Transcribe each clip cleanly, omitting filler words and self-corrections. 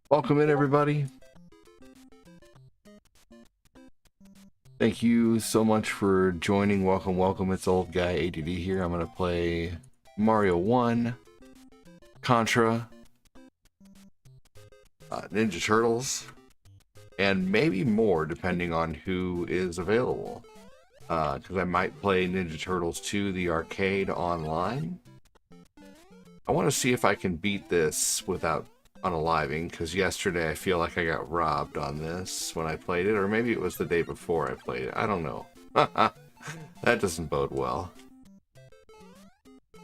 Welcome in, everybody. Thank you so much for joining. Welcome, welcome. It's Old Guy ADD here. I'm going to play Mario 1, Contra, Ninja Turtles, and maybe more depending on who is available. Because I might play Ninja Turtles 2, the arcade, online. I want to see if I can beat this without unaliving, because yesterday I feel like I got robbed on this when I played it, or maybe it was the day before I played it. I don't know. That doesn't bode well. I'm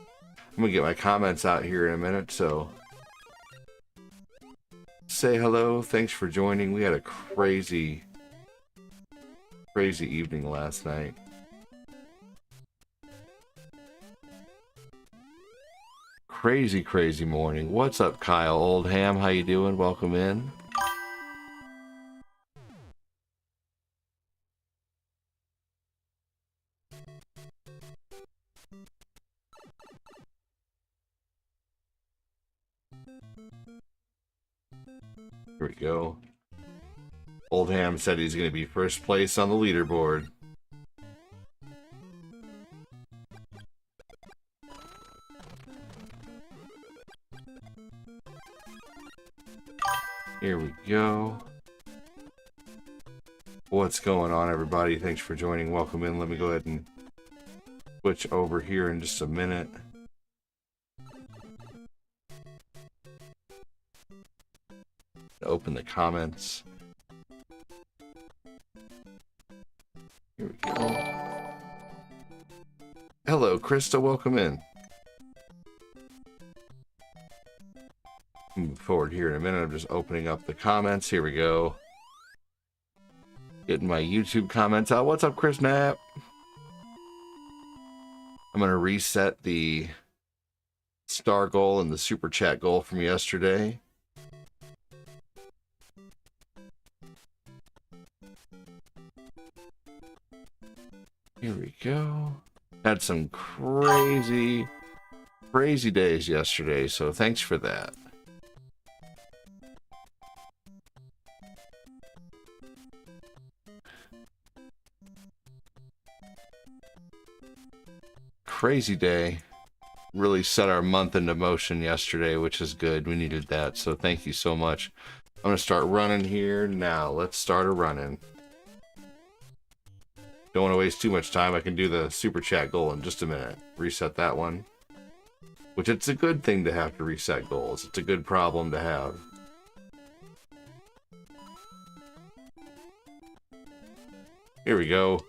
gonna get my comments out here in a minute, so say hello. Thanks for joining. We had a crazy evening last night. Crazy morning. What's up, Kyle Oldham? How you doing? Welcome in. Here we go. Oldham said he's going to be first place on the leaderboard. Here we go. What's going on, everybody? Thanks for joining. Welcome in. Let me go ahead and switch over here in just a minute. Open the comments. Here we go. Hello, Krista. Welcome in. Move forward here in a minute. I'm just opening up the comments. Here we go. Getting my YouTube comments out. What's up, Chris Knapp? I'm going to reset the star goal and the super chat goal from yesterday. Here we go. Had some crazy days yesterday, so thanks for that. Crazy day. Really set our month into motion yesterday, which is good. We needed that, so thank you so much. I'm going to start running here now. Let's start a running. Don't want to waste too much time. I can do the super chat goal in just a minute. Reset that one. Which it's a good thing to have to reset goals. It's a good problem to have. Here we go.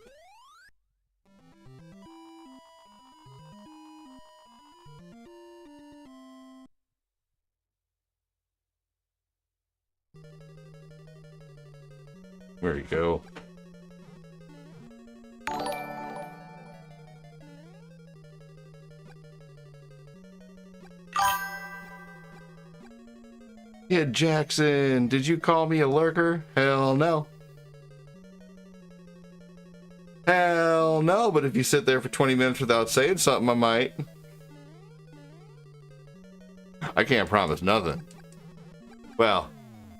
There you go. Kid Jackson, did you call me a lurker? Hell no. Hell no, but if you sit there for 20 minutes without saying something, I might. I can't promise nothing. Well,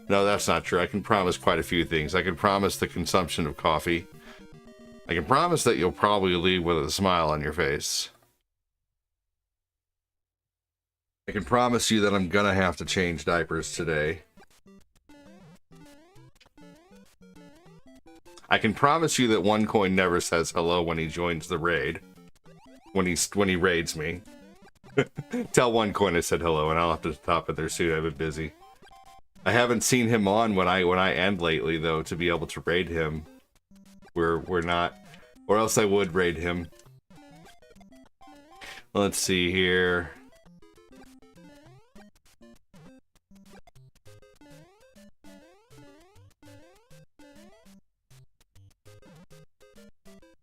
no, that's not true. I can promise quite a few things. I can promise the consumption of coffee. I can promise that you'll probably leave with a smile on your face. I can promise you that I'm gonna have to change diapers today. I can promise you that OneCoin never says hello when he joins the raid. When he raids me. Tell OneCoin I said hello, and I'll have to top it there soon. I've been busy. I haven't seen him on when I end lately though to be able to raid him. We're not, or else I would raid him. Let's see here.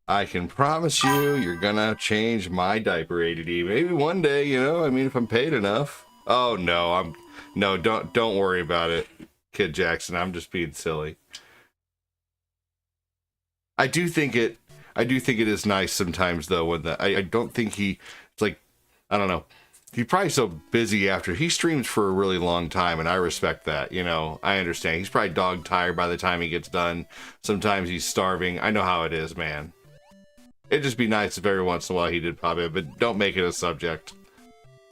I can promise you, you're gonna change my diaper ADD. Maybe one day, you know. I mean, if I'm paid enough. Oh no, no. Don't worry about it, Kid Jackson. I'm just being silly. I do think it is nice sometimes though when I don't think it's like, I don't know. he's probably so busy after he streams for a really long time, and I respect that. You know, I understand. He's probably dog tired by the time he gets done. Sometimes he's starving. I know how it is, man. It'd just be nice if every once in a while he did pop in, but don't make it a subject.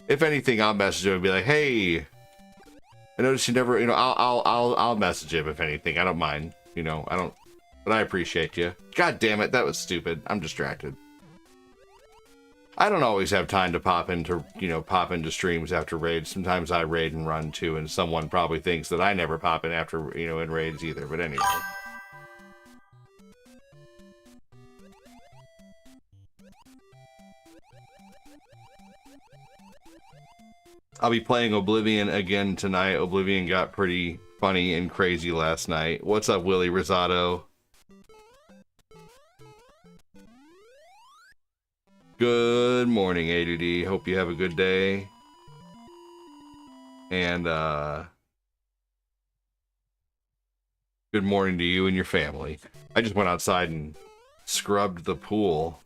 If anything, I'll message him and be like, "Hey, I noticed you never." You know, I'll message him if anything. I don't mind. You know, I don't, but I appreciate you. God damn it, that was stupid. I'm distracted. I don't always have time to pop into streams after raids. Sometimes I raid and run too, and someone probably thinks that I never pop in after, in raids either. But anyway. I'll be playing Oblivion again tonight. Oblivion got pretty funny and crazy last night. What's up, Willie Rosado? Good morning, ADD. Hope you have a good day. And, good morning to you and your family. I just went outside and scrubbed the pool.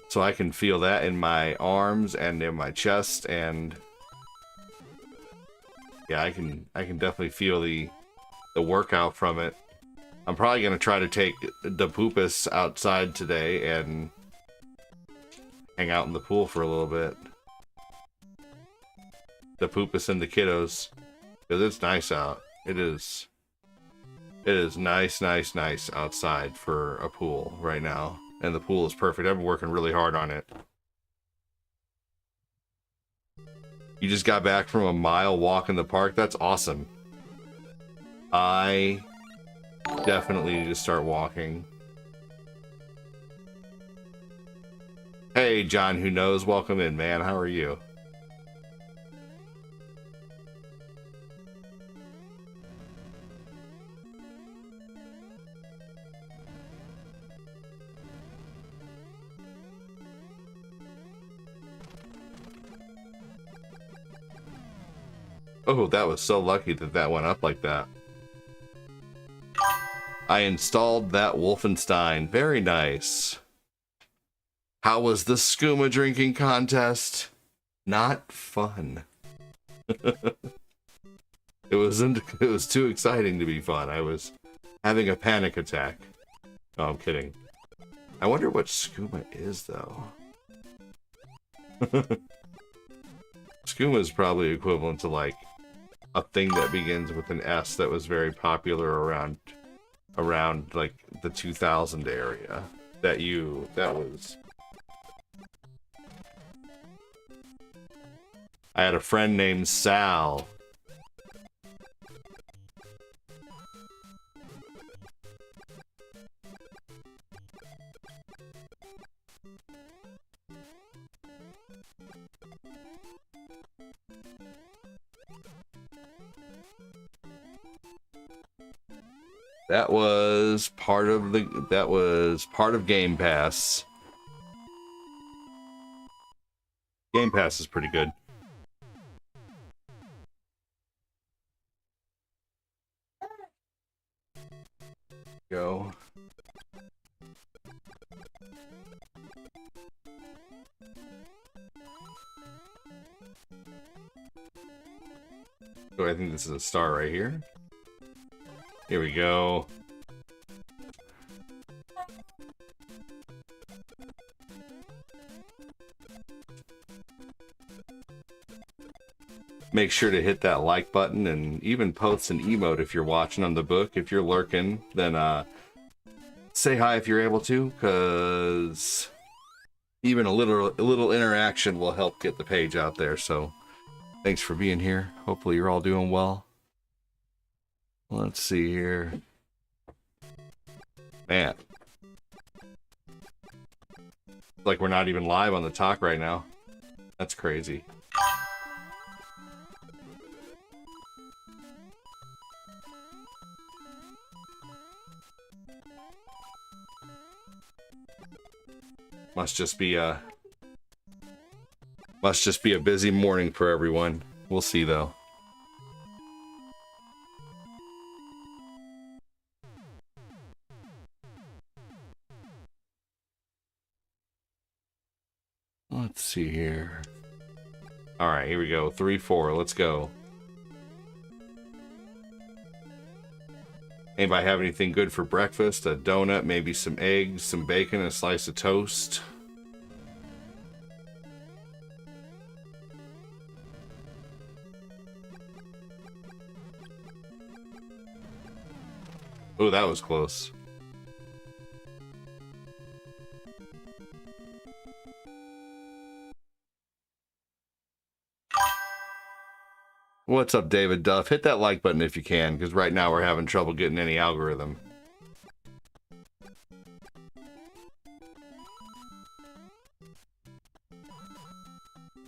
So I can feel that in my arms and in my chest, and yeah, I can definitely feel the workout from it. I'm probably gonna try to take the poopus outside today and hang out in the pool for a little bit. The poopus and the kiddos, because it's nice out. It is nice outside for a pool right now. And the pool is perfect. I've been working really hard on it. You just got back from a mile walk in the park? That's awesome. I definitely need to start walking. Hey, John, who knows? Welcome in, man. How are you? Oh, that was so lucky that that went up like that. I installed that Wolfenstein. Very nice. How was the skooma drinking contest? Not fun. It was too exciting to be fun. I was having a panic attack. No, I'm kidding. I wonder what skooma is, though. Skooma is probably equivalent to, like, a thing that begins with an S that was very popular around like the 2000 area. That was. I had a friend named Sal. That was part of Game Pass. Game Pass is pretty good. Go. So I think this is a star right here. Here we go. Make sure to hit that like button and even post an emote if you're watching on the book. If you're lurking, then say hi if you're able to, because even a little interaction will help get the page out there. So thanks for being here. Hopefully you're all doing well. Let's see here. Man. Like we're not even live on the talk right now. That's crazy. Must just be a busy morning for everyone. We'll see though. Let's see here. All right, here we go. 3-4. Let's go. Anybody have anything good for breakfast? A donut, maybe some eggs, some bacon, a slice of toast. Oh, that was close. What's up, David Duff? Hit that like button if you can, because right now we're having trouble getting any algorithm.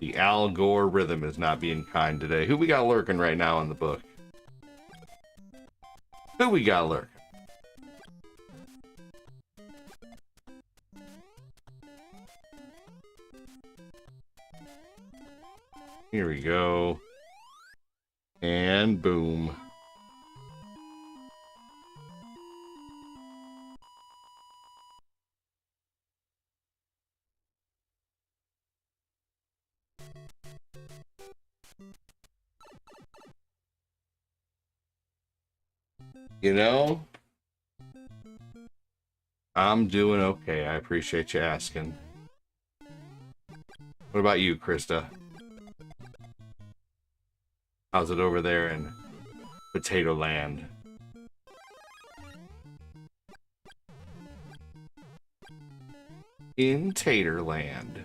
The Al Gore rhythm is not being kind today. Who we got lurking right now in the book? Who we got lurking? Here we go. And boom. You know, I'm doing okay. I appreciate you asking. What about you, Krista? How's it over there in Potato Land? In Taterland.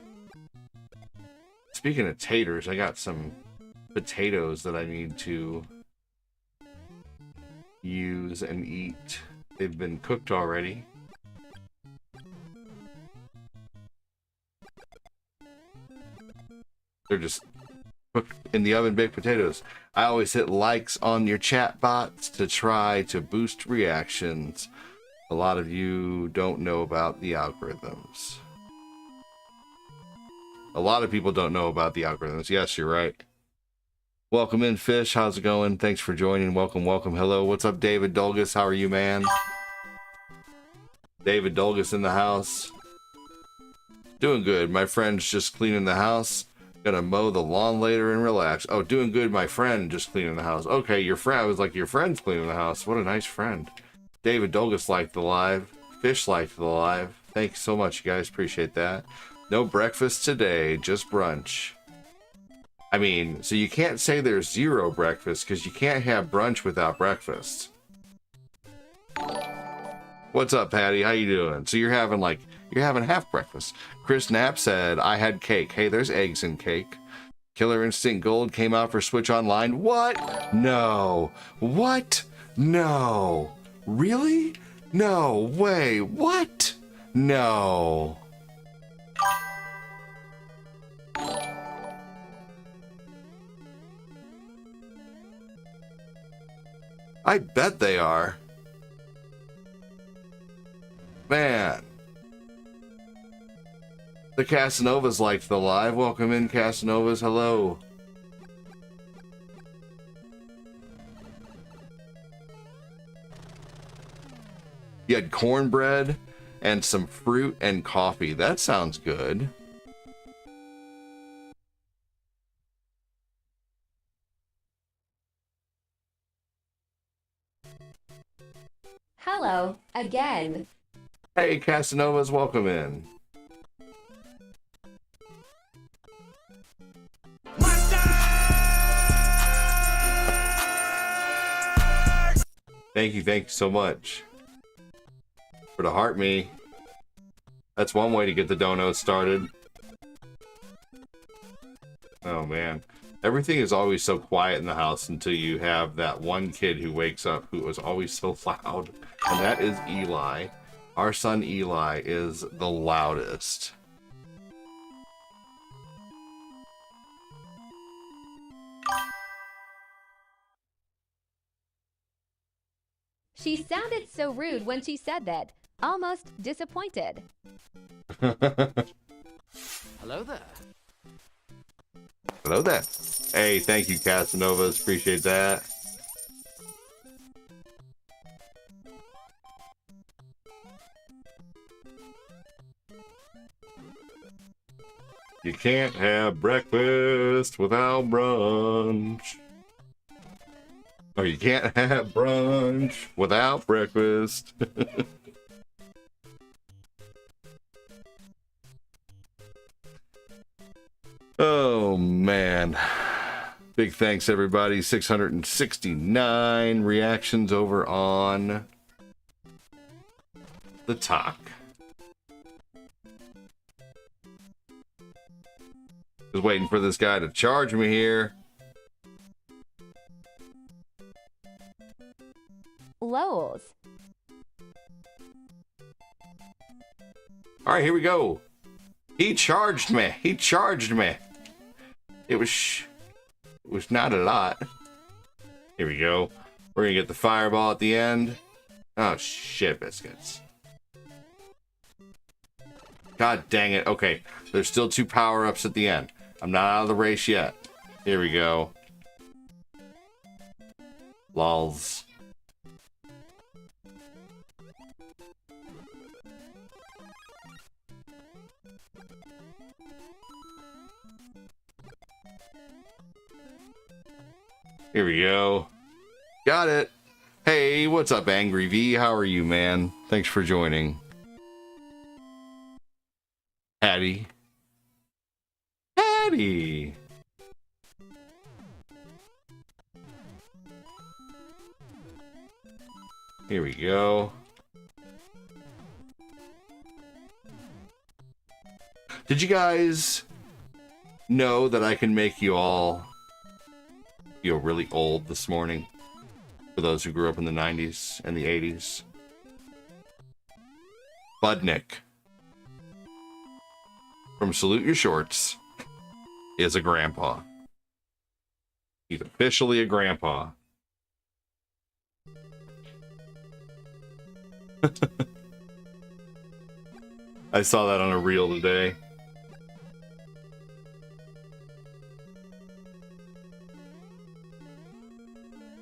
Speaking of taters, I got some potatoes that I need to use and eat. They've been cooked already. They're just cooked in the oven, baked potatoes. I always hit likes on your chat bots to try to boost reactions. A lot of you don't know about the algorithms. A lot of people don't know about the algorithms. Yes, you're right. Welcome in, Fish. How's it going? Thanks for joining. Welcome, welcome. Hello. What's up, David Dolgus? How are you, man? David Dolgus in the house. Doing good. My friend's just cleaning the house. Gonna mow the lawn later and relax. Oh, doing good. My friend just cleaning the house. Okay, your friend. I was like, your friend's cleaning the house. What a nice friend. David Dolgus liked the live. Fish liked the live. Thanks so much, you guys. Appreciate that. No breakfast today, just brunch. I mean, so you can't say there's zero breakfast because you can't have brunch without breakfast. What's up, Patty? How you doing? So you're having half breakfast. Chris Knapp said, I had cake. Hey, there's eggs in cake. Killer Instinct Gold came out for Switch Online. What? No. What? No. Really? No way. What? No. I bet they are. Man. The Casanovas liked the live. Welcome in, Casanovas. Hello. You had cornbread and some fruit and coffee. That sounds good. Hello, again. Hey, Casanovas, welcome in. Thank you so much. For the heart me. That's one way to get the donuts started. Oh man. Everything is always so quiet in the house until you have that one kid who wakes up who is always so loud. And that is Eli. Our son Eli is the loudest. She sounded so rude when she said that. Almost disappointed. Hello there. Hello there. Hey, thank you, Casanovas. Appreciate that. You can't have breakfast without brunch. Or you can't have brunch without breakfast. Oh, man. Big thanks, everybody. 669 reactions over on the talk. Just waiting for this guy to charge me here. Lols. All right, here we go. He charged me. He charged me. It was not a lot. Here we go. We're gonna get the fireball at the end. Oh shit, biscuits. God dang it. Okay, there's still 2 power-ups at the end. I'm not out of the race yet. Here we go. Lols. Here we go. Got it. Hey, what's up, Angry V? How are you, man? Thanks for joining. Hattie. Hattie. Here we go. Did you guys know that I can make you all feel really old this morning? For those who grew up in the 90s and the 80s. Budnick from Salute Your Shorts is a grandpa. He's officially a grandpa. I saw that on a reel today.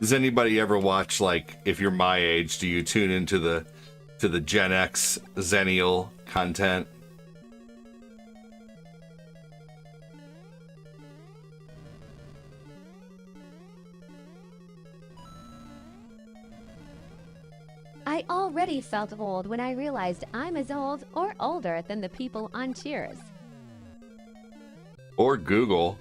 Does anybody ever watch, like, if you're my age, do you tune into the Gen X Zennial content? I already felt old when I realized I'm as old or older than the people on Cheers. Or Google.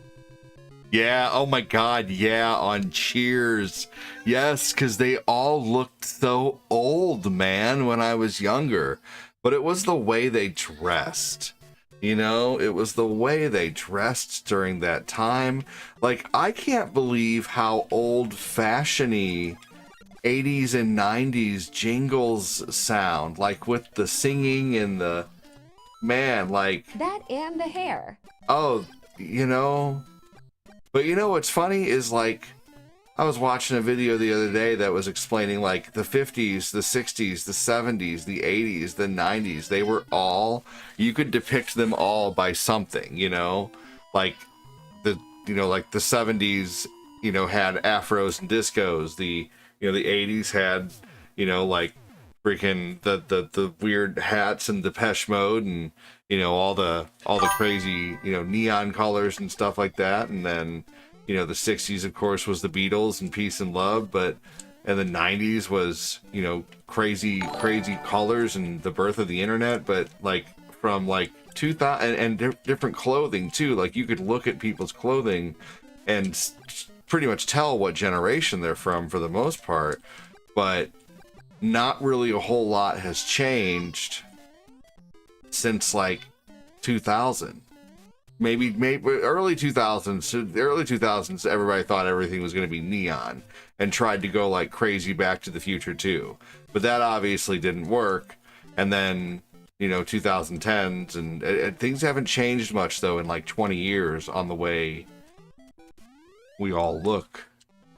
Yeah, oh my god, yeah, on Cheers. Yes, because they all looked so old, man, when I was younger. But it was the way they dressed. You know, it was the way they dressed during that time. Like, I can't believe how old-fashioned-y 80s and 90s jingles sound. Like, with the singing and the... Man, like... That and the hair. Oh, you know... But you know what's funny is, like, I was watching a video the other day that was explaining, like, the 50s, the 60s, the 70s, the 80s, the 90s. They were all, you could depict them all by something, you know? Like, like the 70s, you know, had afros and discos. The 80s had, you know, like, freaking the weird hats and Depeche Mode and, you know, all the crazy, you know, neon colors and stuff like that. And then, you know, the 60s, of course, was the Beatles and Peace and Love, and the 90s was, you know, crazy colors and the birth of the internet. But, like, from, like, 2000 and different clothing too. Like, you could look at people's clothing and pretty much tell what generation they're from for the most part, but not really a whole lot has changed since, like, 2000. Maybe early 2000s. The early 2000s, everybody thought everything was going to be neon and tried to go like crazy Back to the Future too. But that obviously didn't work. And then, you know, 2010s and things haven't changed much though in like 20 years on the way we all look.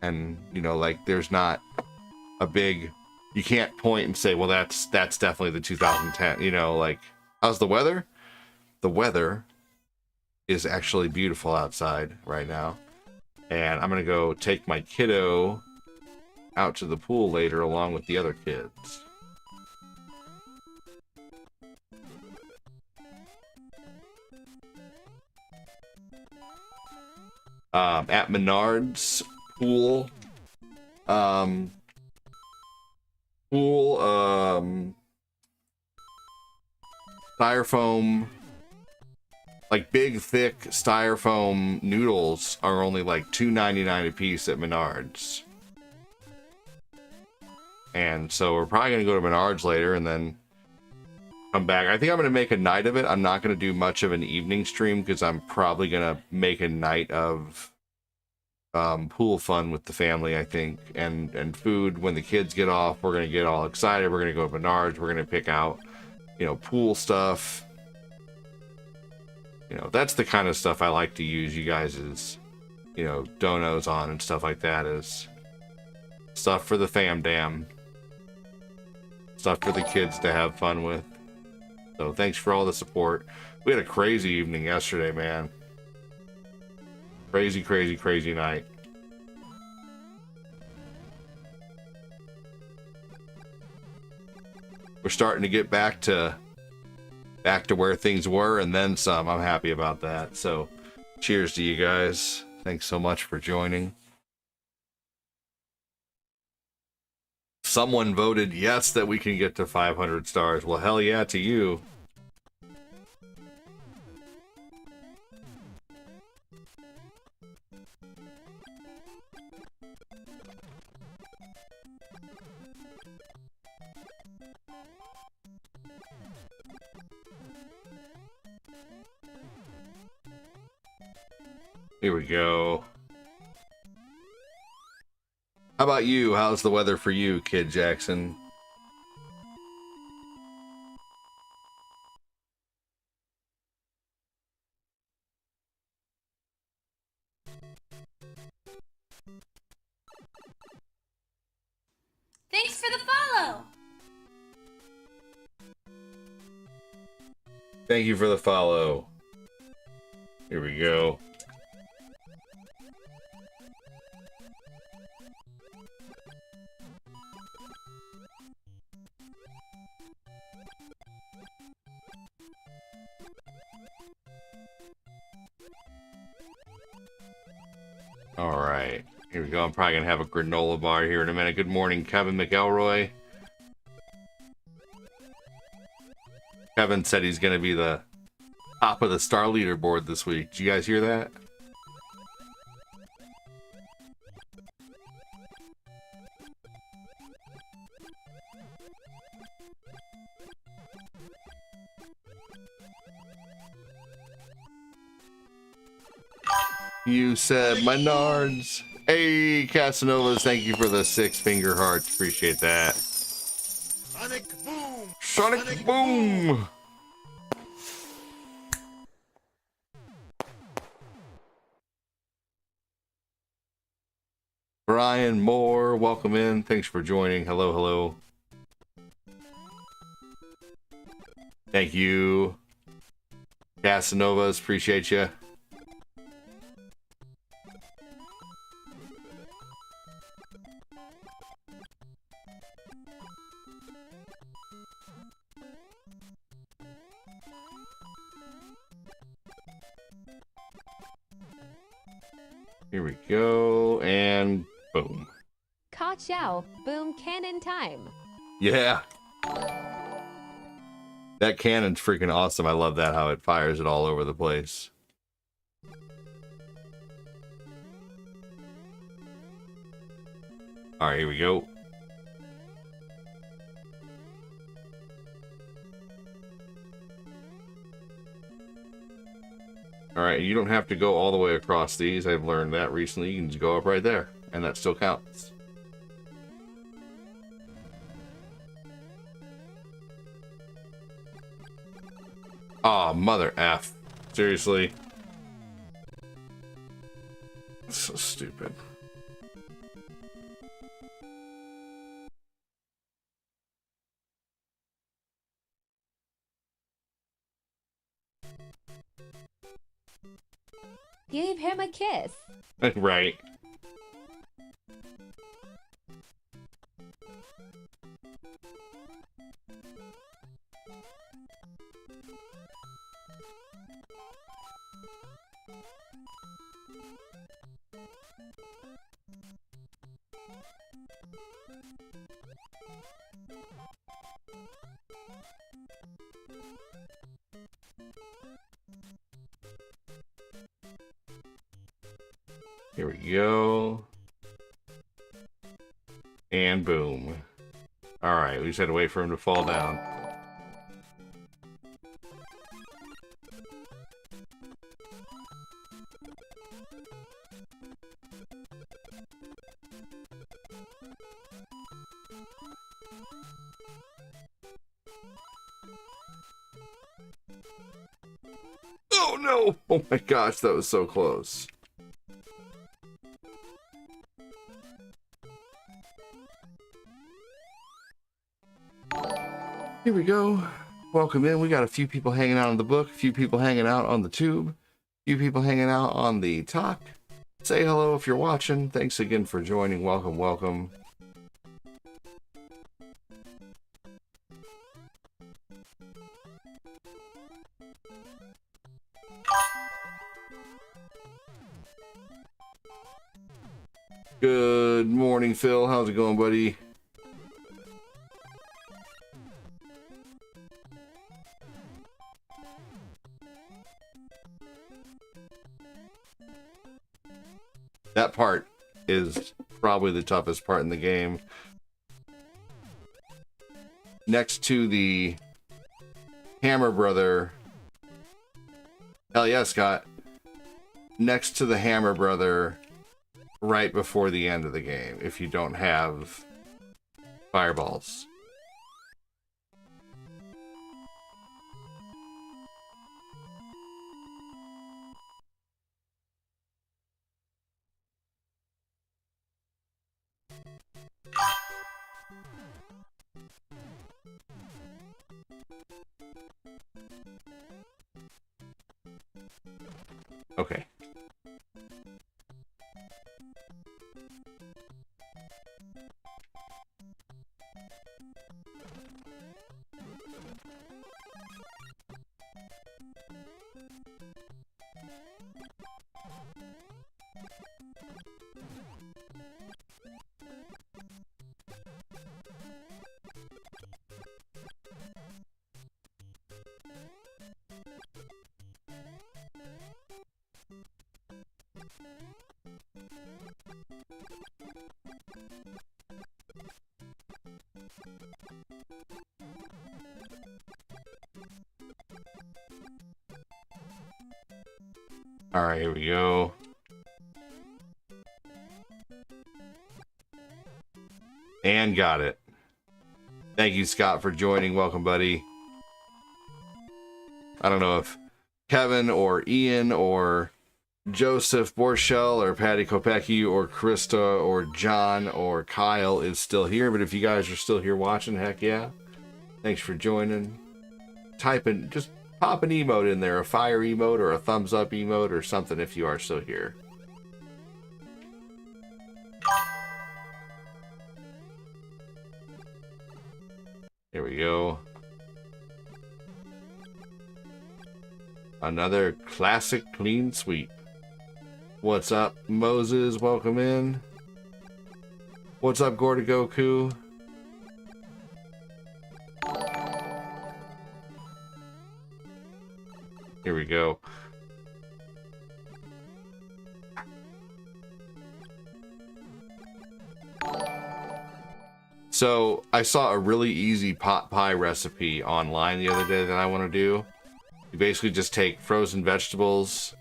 And, you know, like, there's not a big, you can't point and say, well, that's definitely the 2010, you know, like, how's the weather? The weather is actually beautiful outside right now. And I'm going to go take my kiddo out to the pool later along with the other kids. At Menards, pool, um, pool, styrofoam, like big, thick styrofoam noodles are only like $2.99 a piece at Menards. And so we're probably going to go to Menards later and then come back. I think I'm going to make a night of it. I'm not going to do much of an evening stream because I'm probably going to make a night of pool fun with the family, I think, and food. When the kids get off, we're going to get all excited. We're going to go to Menards. We're going to pick out, pool stuff. That's the kind of stuff I like to use you guys' donos on and stuff like that, is stuff for the fam dam. Stuff for the kids to have fun with. So thanks for all the support. We had a crazy evening yesterday, man. Crazy, crazy, crazy night. We're starting to get back to where things were and then some. I'm happy about that. So cheers to you guys. Thanks so much for joining. Someone voted yes that we can get to 500 stars. Well, hell yeah to you. Here we go. How about you? How's the weather for you, Kid Jackson? Thanks for the follow. Thank you for the follow. Here we go. All right, here we go. I'm probably gonna have a granola bar here in a minute. Good morning, Kevin McElroy. Kevin said he's gonna be the top of the star leaderboard this week. Did you guys hear that? You said Menards. Hey, Casanovas, thank you for the 6-finger hearts. Appreciate that. Sonic boom! Sonic boom! Brian Moore, welcome in. Thanks for joining. Hello, hello. Thank you. Casanovas, appreciate you. Here we go, and boom. Ka chow, boom cannon time. Yeah. That cannon's freaking awesome. I love that, how it fires it all over the place. All right, here we go. All right, you don't have to go all the way across these. I've learned that recently. You can just go up right there, and that still counts. Aw, mother F. Seriously? So stupid. Gave him a kiss. Right. Here we go. And boom. Alright, we just had to wait for him to fall down. Oh no! Oh my gosh, that was so close. Here we go. Welcome in. We got a few people hanging out on the book, a few people hanging out on the tube, a few people hanging out on the talk. Say hello if you're watching. Thanks again for joining. Welcome, welcome. Good morning, Phil. How's it going, buddy? That part is probably the toughest part in the game. Next to the Hammer Brother. Hell yeah, Scott. Next to the Hammer Brother right before the end of the game, if you don't have fireballs. Okay. All right, here we go. And got it. Thank you, Scott, for joining. Welcome, buddy. I don't know if Kevin or Ian or Joseph Borchell or Patty Kopecki or Krista or John or Kyle is still here, but if you guys are still here watching, heck yeah. Thanks for joining. Just pop an emote in there, a fire emote or a thumbs up emote or something if you are still here. Here we go. Another classic clean sweep. What's up, Moses? Welcome in. What's up, Gorda Goku? Here we go. So I saw a really easy pot pie recipe online the other day that I want to do. You basically just take frozen vegetables,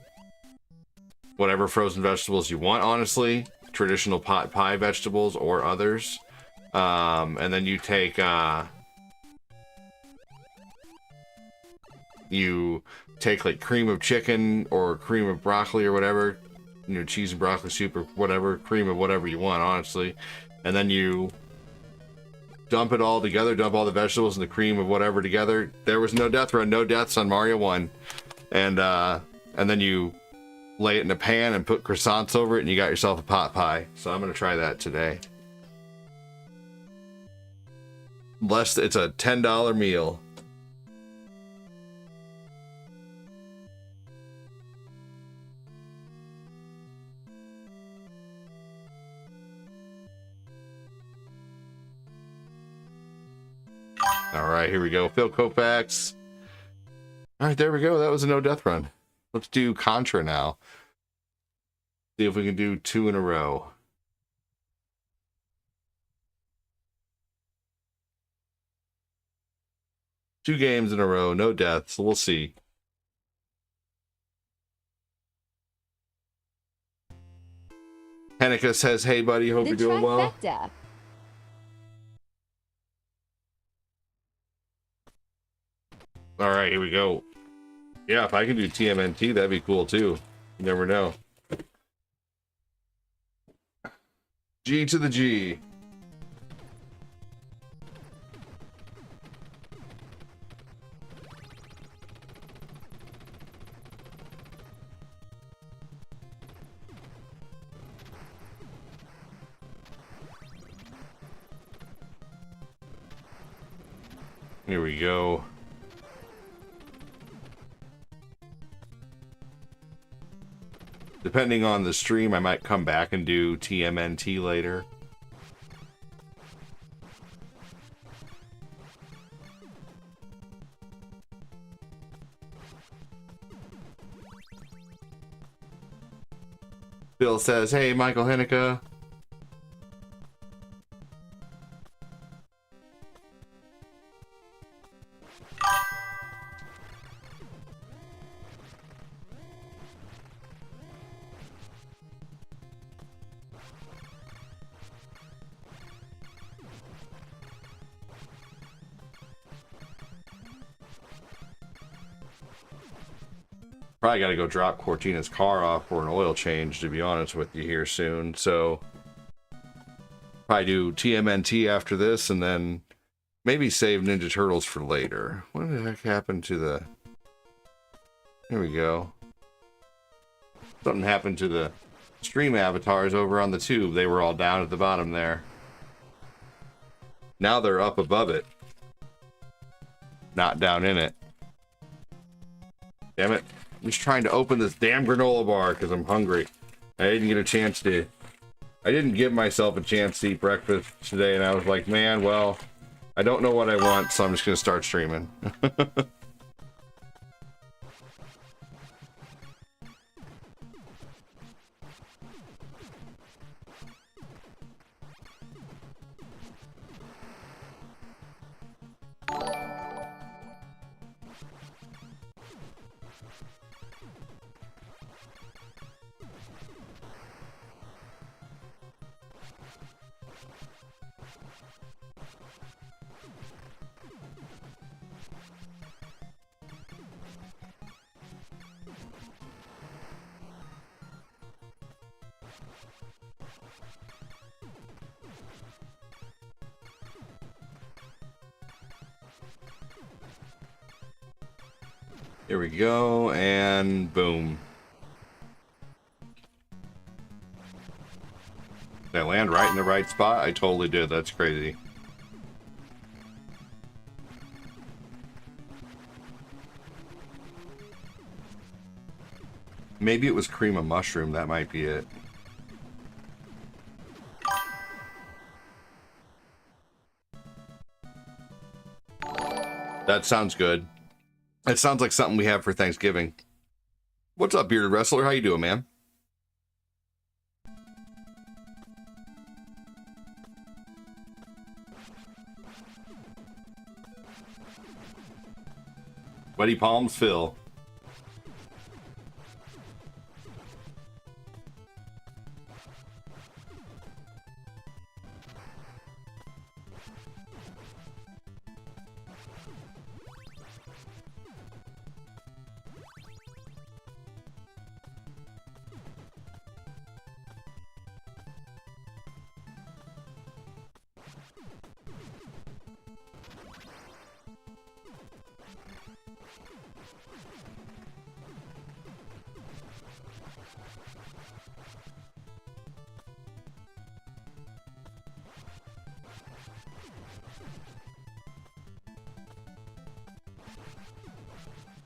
whatever frozen vegetables you want, honestly, traditional pot pie vegetables or others, and then you take like cream of chicken or cream of broccoli or whatever, cheese and broccoli soup or whatever, cream of whatever you want, honestly, and then you dump it all together, dump all the vegetables and the cream of whatever together. There was no death run, no deaths on Mario 1. And then you lay it in a pan and put croissants over it and you got yourself a pot pie. So I'm going to try that today. It's a $10 meal. All right, here we go. Phil Kofax. All right, there we go. That was a no death run. Let's do Contra now. See if we can do 2 in a row. Two games in a row, no deaths. We'll see. Hanukkah says, hey, buddy, hope The you're doing well. trifecta. All right, here we go. Yeah, if I can do TMNT, that'd be cool, too. You never know. G to the G. Here we go. Depending on the stream, I might come back and do TMNT later. Bill says, hey, Michael Hanukkah. Probably got to go drop Cortina's car off for an oil change, to be honest with you, here soon. So probably do TMNT after this, and then maybe save Ninja Turtles for later. What the heck happened to the... Here we go. Something happened to the stream avatars over on the tube. They were all down at the bottom there. Now they're up above it. Not down in it. Damn it. I'm just trying to open this damn granola bar because I'm hungry. I didn't get a chance to... I didn't give myself a chance to eat breakfast today, and I was like, man, well, I don't know what I want, so I'm just going to start streaming. Here we go, and boom. Did I land right in the right spot? I totally did. That's crazy. Maybe it was cream of mushroom. That might be it. That sounds good. That sounds like something we have for Thanksgiving. What's up, Bearded Wrestler? How you doing, man? Sweaty palms, Phil.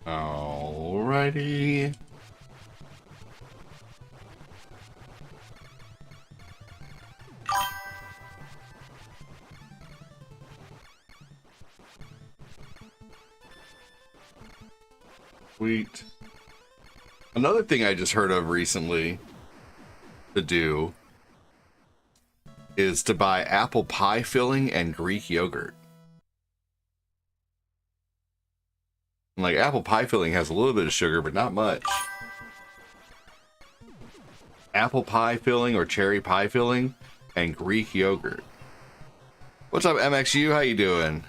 Alrighty. Sweet. Another thing I just heard of recently to do is to buy apple pie filling and Greek yogurt. Like, apple pie filling has a little bit of sugar, but not much. Apple pie filling or cherry pie filling and Greek yogurt. What's up, MXU? How you doing?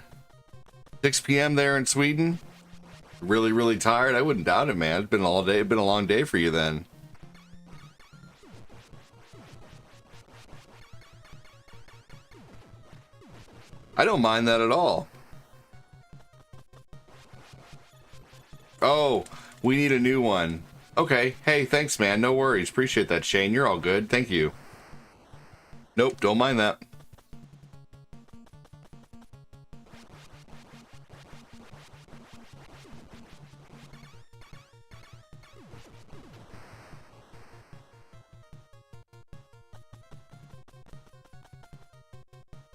6 p.m. there in Sweden? Really, really tired? I wouldn't doubt it, man. It's been all day. It's been a long day for you then. I don't mind that at all. Oh, we need a new one. Okay. Hey, thanks, man. No worries. Appreciate that, Shane. You're all good. Thank you. Nope, don't mind that.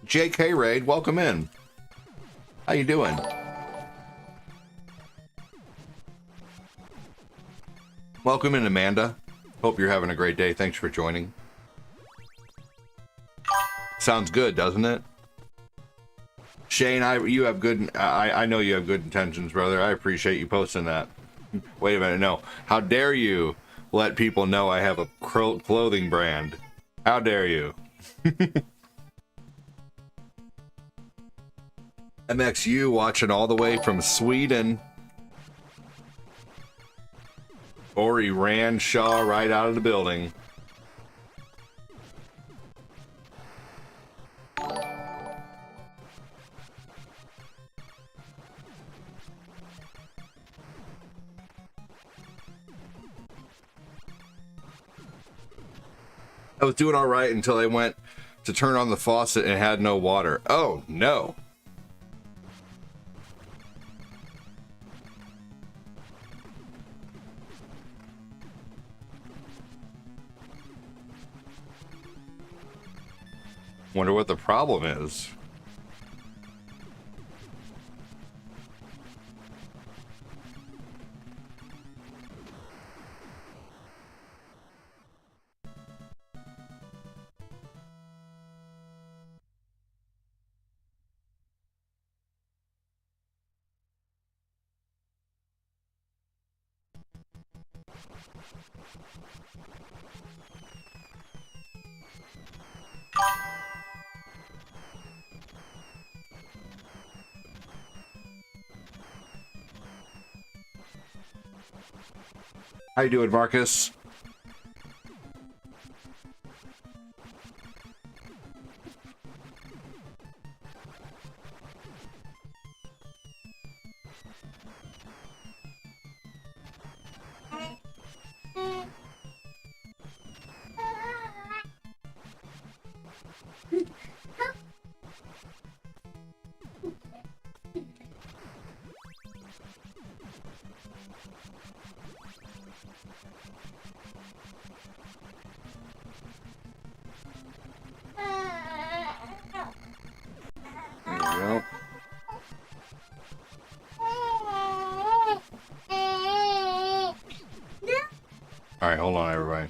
JK Raid, welcome in. How you doing? Welcome in, Amanda. Hope you're having a great day. Thanks for joining. Sounds good, doesn't it? Shane, you have good. I know you have good intentions, brother. I appreciate you posting that. Wait a minute, no. How dare you let people know I have a clothing brand? How dare you? MXU watching all the way from Sweden. Ori ran Shaw right out of the building. I was doing all right until I went to turn on the faucet and had no water. Oh, no. Wonder what the problem is. How you doing, Marcus? All right, hold on, everybody.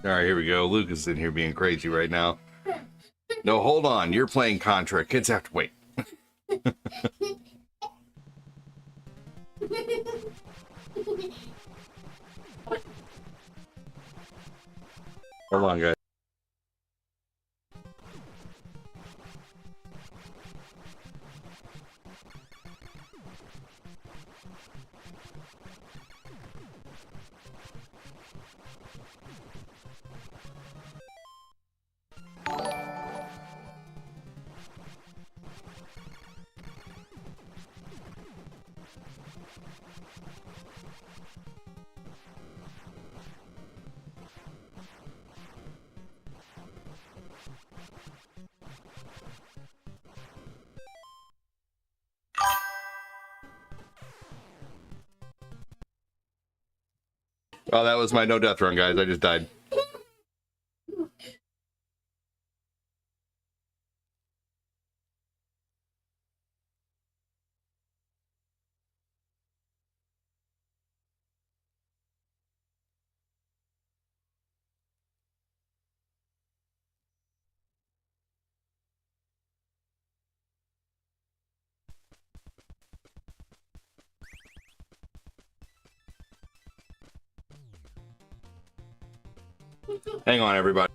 All right, here we go. Luke is in here being crazy right now. No, hold on. You're playing Contra. Kids have to wait. Hold on, guys. Oh, that was my no death run, guys. I just died. Hang on, everybody.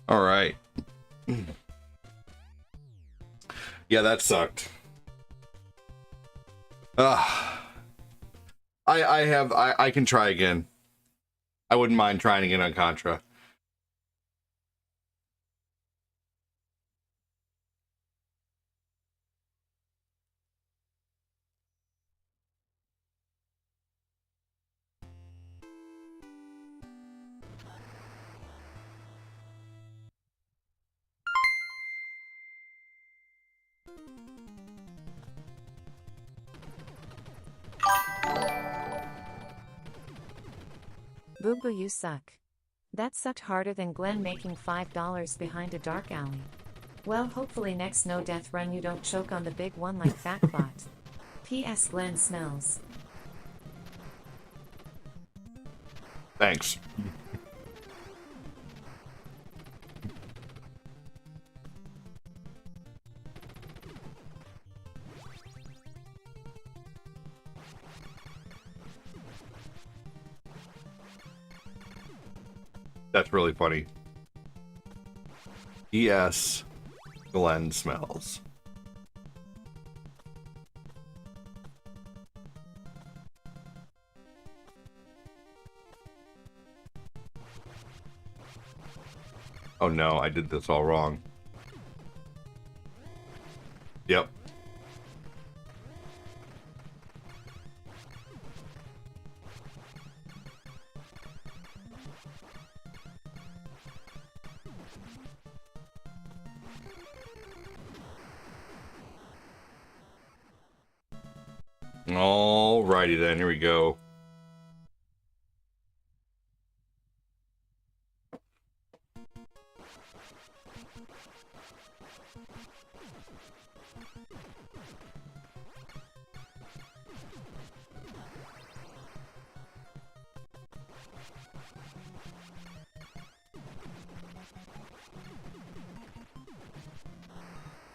All right. Yeah, that sucked. I can try again. I wouldn't mind trying again on Contra. Boo Boo, you suck. That sucked harder than Glenn making $5 behind a dark alley. Well, hopefully next no death run you don't choke on the big one like Fatbot. P.S. Glenn smells. Thanks. That's really funny. Yes, Glenn smells. Oh no, I did this all wrong. Yep. Alrighty then, here we go.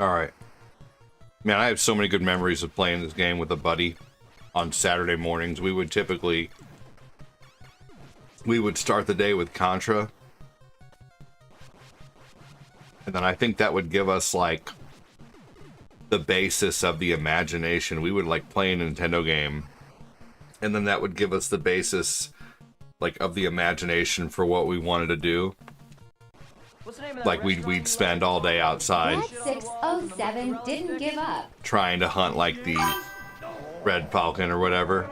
Alright. Man, I have so many good memories of playing this game with a buddy on Saturday mornings. We would start the day with Contra. And then I think that would give us like the basis of the imagination. We would like play a Nintendo game, and then that would give us the basis like of the imagination for what we wanted to do. Like we'd spend all day outside That 607 didn't give up. trying to hunt like the red falcon or whatever.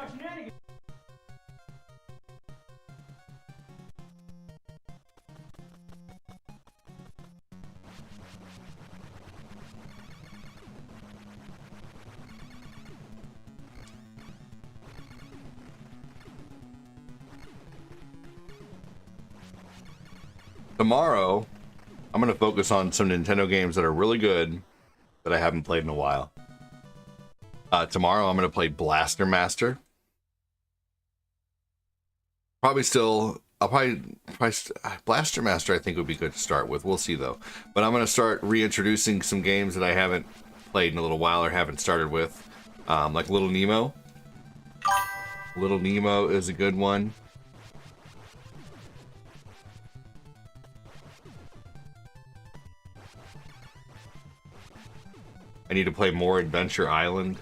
Tomorrow, I'm going to focus on some Nintendo games that are really good that I haven't played in a while. Tomorrow, I'm going to play Blaster Master. Blaster Master I think would be good to start with. We'll see though. But I'm going to start reintroducing some games that I haven't played in a little while or haven't started with. Like Little Nemo. Little Nemo is a good one. I need to play more Adventure Island.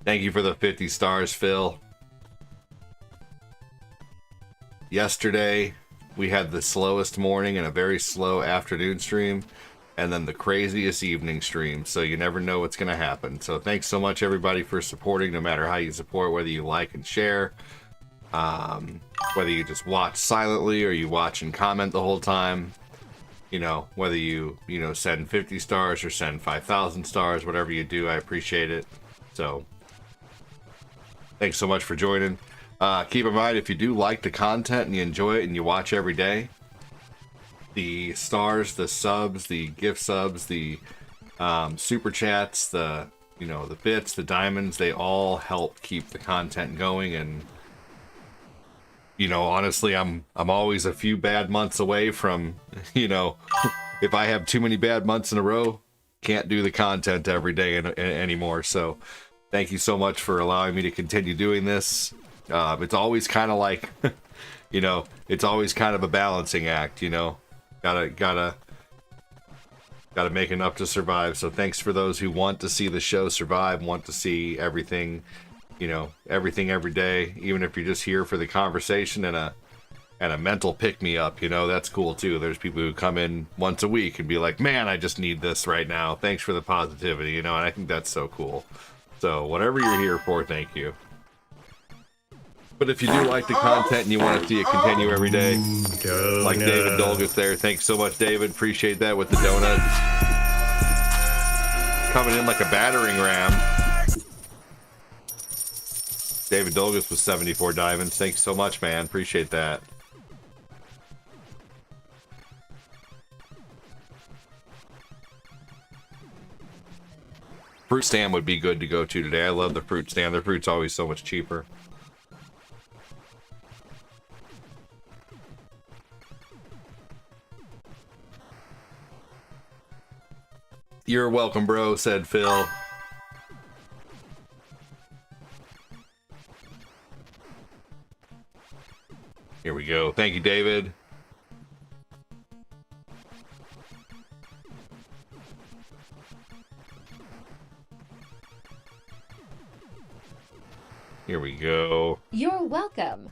Thank you for the 50 stars, Phil. Yesterday, we had the slowest morning and a very slow afternoon stream, and then the craziest evening stream, so you never know what's going to happen. So thanks so much, everybody, for supporting, no matter how you support, whether you like and share, whether you just watch silently or you watch and comment the whole time. You know, whether you send 50 stars or send 5,000 stars, whatever you do, I appreciate it. So, thanks so much for joining. Keep in mind, if you do like the content and you enjoy it and you watch every day, the stars, the subs, the gift subs, the super chats, the bits, the diamonds, they all help keep the content going. And honestly, I'm always a few bad months away from, if I have too many bad months in a row, can't do the content every day anymore. So thank you so much for allowing me to continue doing this. It's always kind of like, it's always kind of a balancing act, gotta make enough to survive. So thanks for those who want to see the show survive, want to see everything, everything every day, even if you're just here for the conversation and a mental pick-me-up, that's cool too. There's people who come in once a week and be like, man, I just need this right now. Thanks for the positivity, and I think that's so cool. So whatever you're here for, thank you. But if you do like the content and you want to see it continue every day, like David Dolgus there, thanks so much, David. Appreciate that with the donuts. Coming in like a battering ram. David Dolgus with 74 diamonds. Thanks so much, man. Appreciate that. Fruit stand would be good to go to today. I love the fruit stand. The fruit's always so much cheaper. You're welcome, bro, said Phil. Here we go. Thank you, David. Here we go. You're welcome.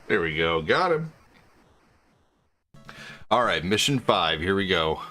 There we go. Got him. All right, mission 5. Here we go.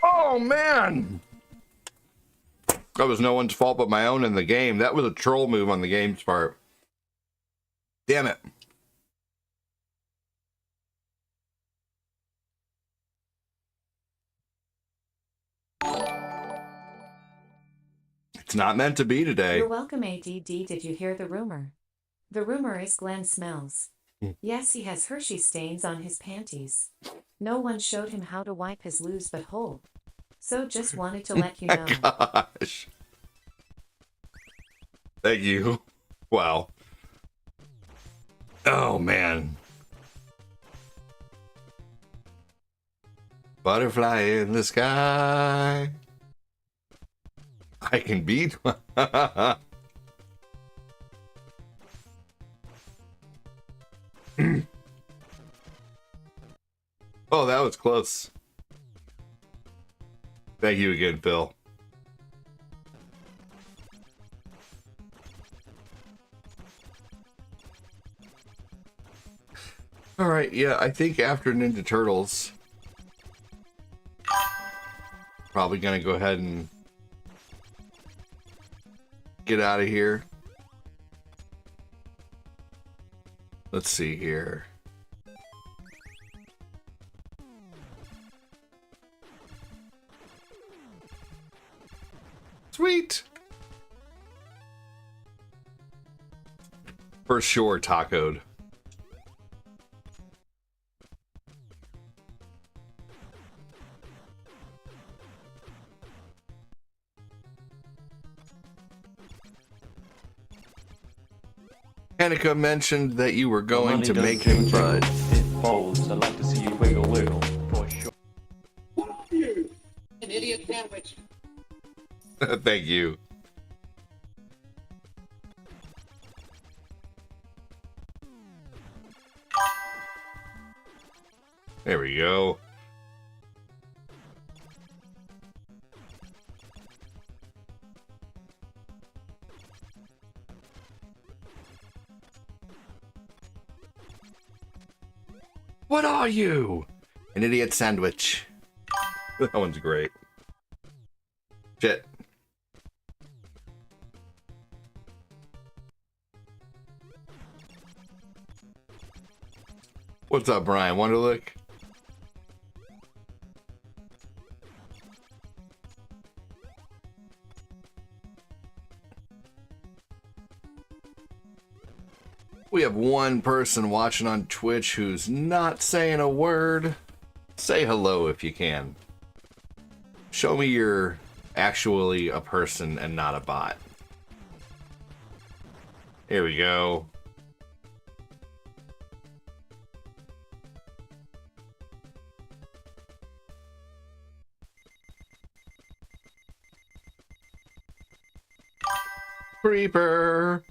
Oh, man! That was no one's fault but my own in the game. That was a troll move on the game's part. Damn it. It's not meant to be today. You're welcome, ADD. Did you hear the rumor? The rumor is Glenn smells. Yes, he has Hershey stains on his panties. No one showed him how to wipe his loose butthole. So just wanted to let you know. Gosh. Thank you. Wow. Oh, man. Butterfly in the sky. I can beat. Oh, that was close. Thank you again, Phil. All right, yeah, I think after Ninja Turtles, probably gonna go ahead and get out of here. Let's see here. Sweet. For sure, tacoed. Hanukkah mentioned that you were going to make him bud. It folds. I'd like to see you wiggle wiggle, for sure. An idiot sandwich. Thank you. There we go. What are you? An idiot sandwich. That one's great. Shit. What's up, Brian Wonderlick? We have one person watching on Twitch who's not saying a word. Say hello if you can. Show me you're actually a person and not a bot. Here we go. Creeper.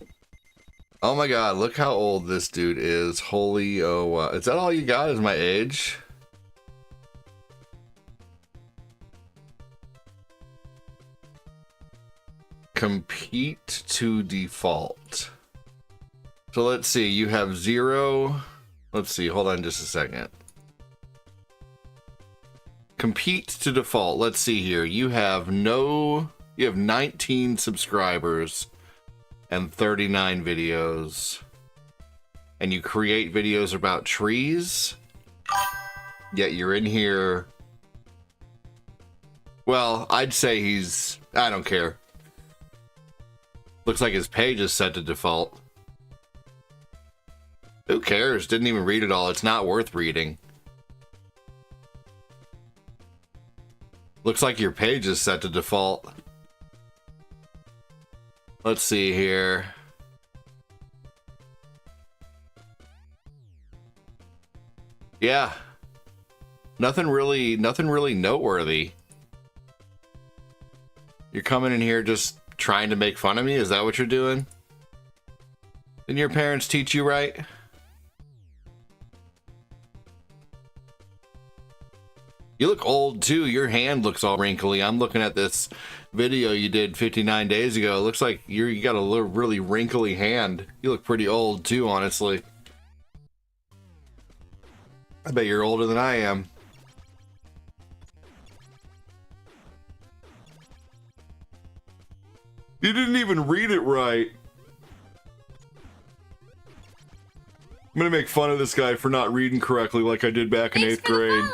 Oh my god, look how old this dude is. Holy, oh, wow. Is that all you got? Is my age? Compete to default. So let's see, you have 0. Let's see, hold on just a second. Compete to default. Let's see here. You have 19 subscribers and 39 videos. And you create videos about trees. Yet you're in here. Well, I'd say I don't care. Looks like his page is set to default. Who cares? Didn't even read it all. It's not worth reading. Looks like your page is set to default. Let's see here. Yeah. Nothing really noteworthy. You're coming in here just trying to make fun of me? Is that what you're doing? Didn't your parents teach you right? You look old too. Your hand looks all wrinkly. I'm looking at this video you did 59 days ago. It looks like you got a little really wrinkly hand. You look pretty old too, honestly. I bet you're older than I am. You didn't even read it right. I'm gonna make fun of this guy for not reading correctly like I did back in 8th grade.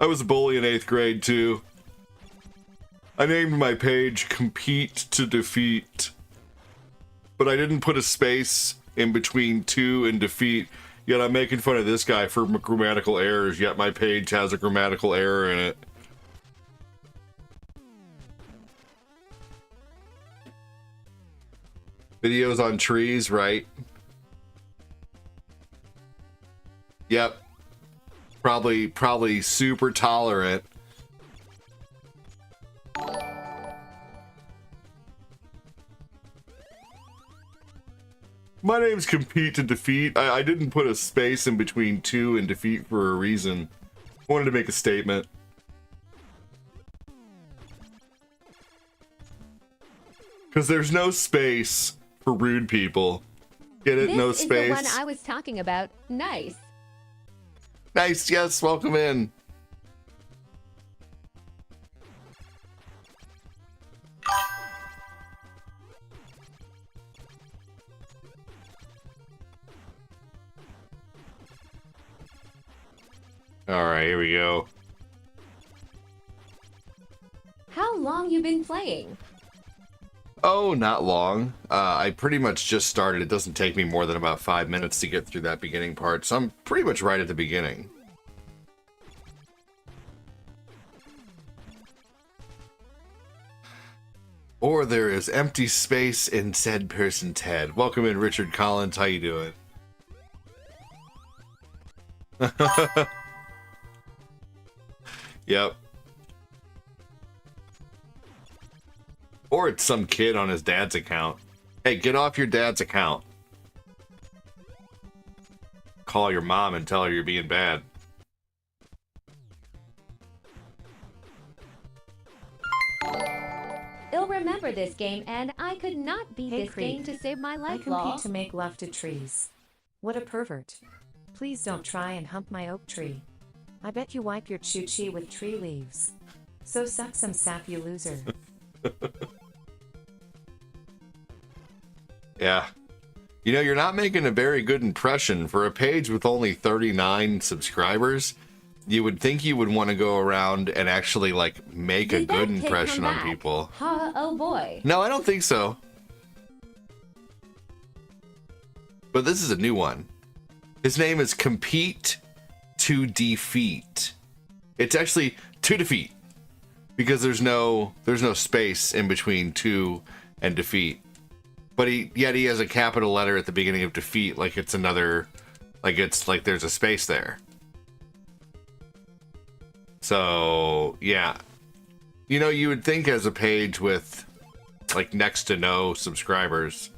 I was a bully in 8th grade too. I named my page Compete to Defeat, but I didn't put a space in between to and defeat, yet I'm making fun of this guy for grammatical errors, yet my page has a grammatical error in it. Videos on trees, right? Yep. Probably super tolerant. My name's Compete to Defeat. I didn't put a space in between to and defeat for a reason. I wanted to make a statement. Because there's no space for rude people. Get it? This No is space. the one I was talking about. Nice. Nice, yes, welcome in. Alright, here we go. How long you been playing? Oh, not long. I pretty much just started. It doesn't take me more than about 5 minutes to get through that beginning part, so I'm pretty much right at the beginning. Or there is empty space in said person's head. Welcome in, Richard Collins. How you doing? Yep. Or it's some kid on his dad's account. Hey, get off your dad's account. Call your mom and tell her you're being bad. I'll remember this game, and I could not beat Hey, this Creep. game to save my I life, compete lol. to make love to trees. What a pervert. Please don't try and hump my oak tree. I bet you wipe your choo-chee with tree leaves. So suck some sap, you loser. Yeah. You know, you're not making a very good impression. For a page with only 39 subscribers, you would think you would want to go around and actually, like, make a Did that good kid impression come on back? people. Ha, oh boy. No, I don't think so. But this is a new one. His name is Compete to Defeat. It's actually to defeat, because there's no space in between to and defeat. But yet he has a capital letter at the beginning of defeat, like it's another, like it's like there's a space there. So yeah, you know, you would think as a page with like next to no subscribers,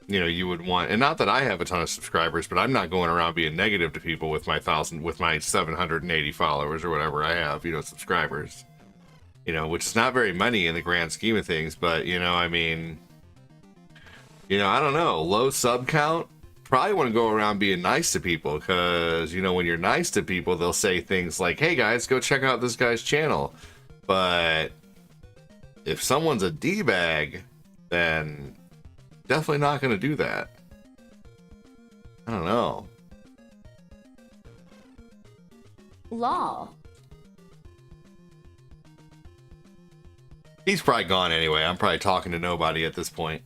you know, you would want, and not that I have a ton of subscribers, but I'm not going around being negative to people with my 780 followers or whatever I have, you know, subscribers, you know, which is not very many in the grand scheme of things, but you know, I mean, you know, I don't know, low sub count, probably want to go around being nice to people, because, you know, when you're nice to people, they'll say things like, hey guys, go check out this guy's channel. But if someone's a D-bag, then definitely not going to do that. I don't know. Lol. He's probably gone anyway. I'm probably talking to nobody at this point.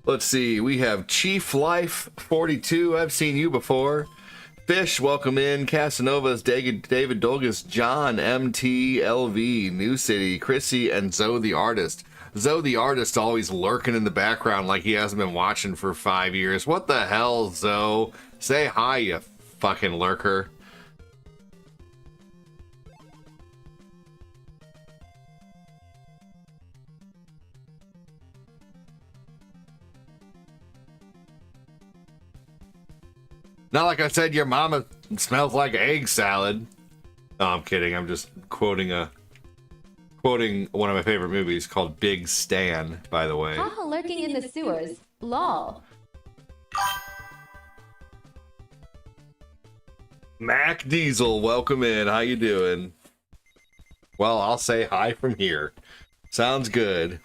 Let's see. We have Chief Life 42. I've seen you before. Fish, welcome in. Casanova's David Dolgus, John MTLV, New City, Chrissy, and Zoe the Artist. Zoe the Artist always lurking in the background like he hasn't been watching for 5 years. What the hell, Zoe? Say hi, you fucking lurker. Not like I said your mama smells like egg salad. No, I'm kidding. I'm just quoting one of my favorite movies called Big Stan, by the way. Haha, lurking in the sewers. Lol. Mac Diesel, welcome in. How you doing? Well, I'll say hi from here. Sounds good.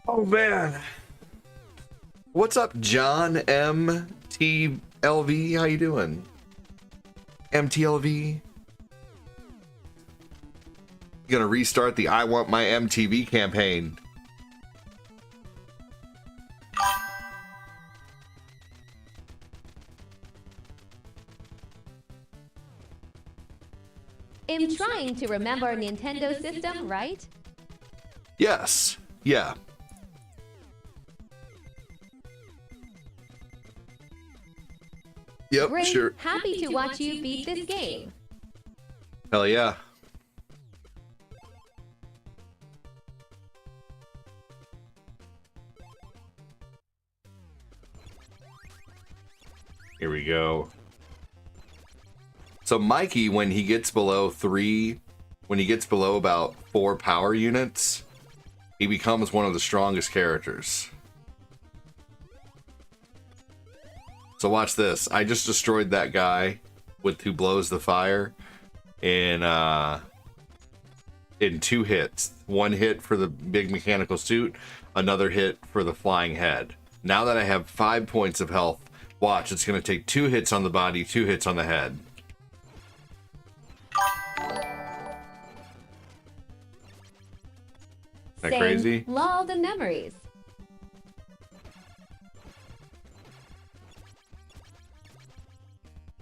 Oh man. What's up, John MTLV? How you doing? MTLV? Gonna restart the I Want My MTV campaign. I'm trying to remember a Nintendo system, right? Yes. Yeah. Yep, Great. sure. Happy to watch you beat this game. Hell yeah. Here we go. So Mikey, when he gets below about 4 power units, he becomes one of the strongest characters. So watch this. I just destroyed that guy who blows the fire in 2 hits. 1 hit for the big mechanical suit, another hit for the flying head. Now that I have 5 points of health, watch, it's going to take 2 hits on the body, 2 hits on the head. Isn't that crazy? Lol the memories.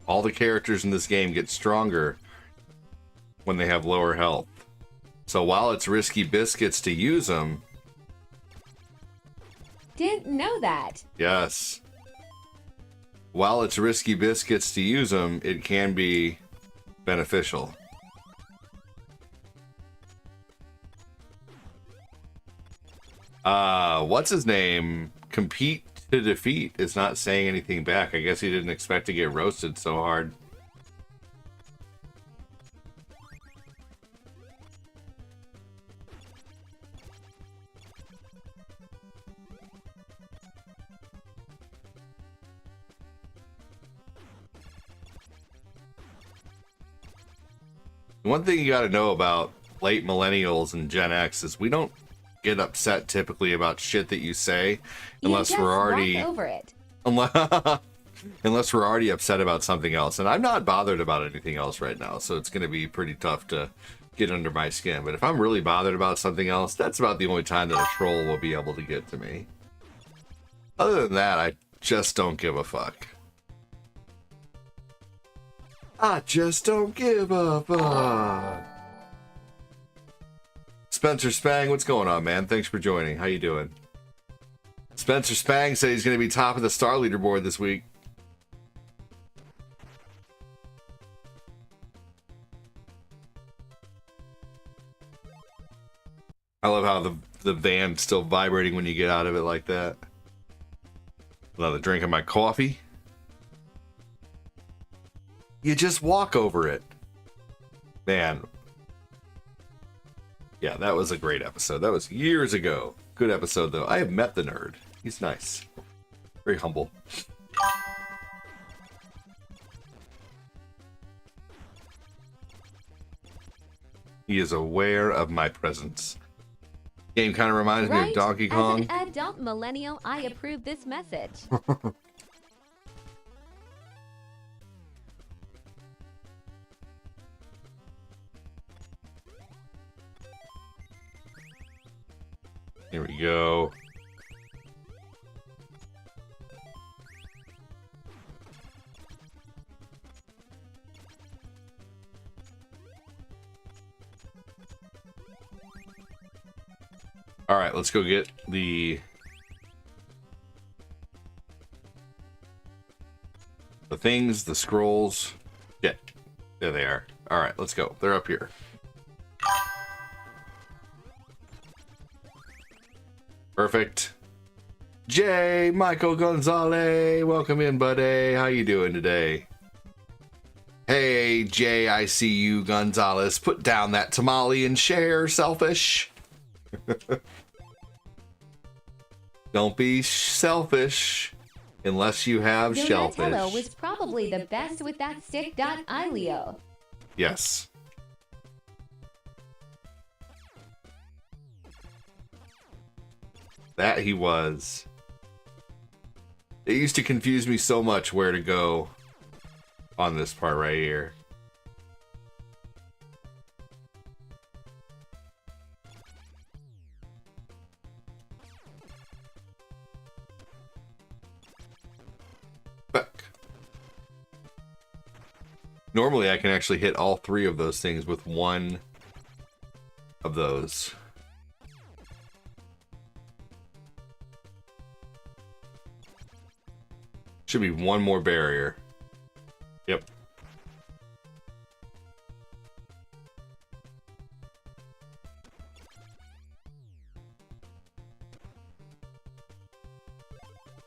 All the characters in this game get stronger when they have lower health. So while it's risky biscuits to use them... Didn't know that. Yes. While it's risky biscuits to use them, it can be beneficial. What's his name? Compete to defeat is not saying anything back. I guess he didn't expect to get roasted so hard. One thing you got to know about late millennials and Gen X is we don't get upset typically about shit that you say unless you just we're already walk over it. unless we're already upset about something else. And I'm not bothered about anything else right now, so it's going to be pretty tough to get under my skin. But if I'm really bothered about something else, that's about the only time that a troll will be able to get to me. Other than that, I just don't give a fuck. I just don't give a fuck. Spencer Spang, what's going on, man? Thanks for joining. How you doing? Spencer Spang said he's going to be top of the star leaderboard this week. I love how the van's still vibrating when you get out of it like that. Another drink of my coffee. You just walk over it. Man. Yeah, that was a great episode. That was years ago. Good episode, though. I have met the nerd. He's nice. Very humble. He is aware of my presence. Game kind of reminds me of Donkey Kong. As an adult millennial, I approve this message. Here we go. All right, let's go get the things, the scrolls. Yeah, there they are. All right, let's go. They're up here. Perfect. Jay Michael Gonzalez, welcome in, buddy. How you doing today? Hey, Jay, I see you, Gonzalez. Put down that tamale and share, selfish. Don't be selfish unless you have shellfish. Donatello was probably the best with that stick. Ileo. Yes. That he was. It used to confuse me so much where to go on this part right here. Back. Normally I can actually hit all three of those things with one of those. Should be one more barrier. Yep.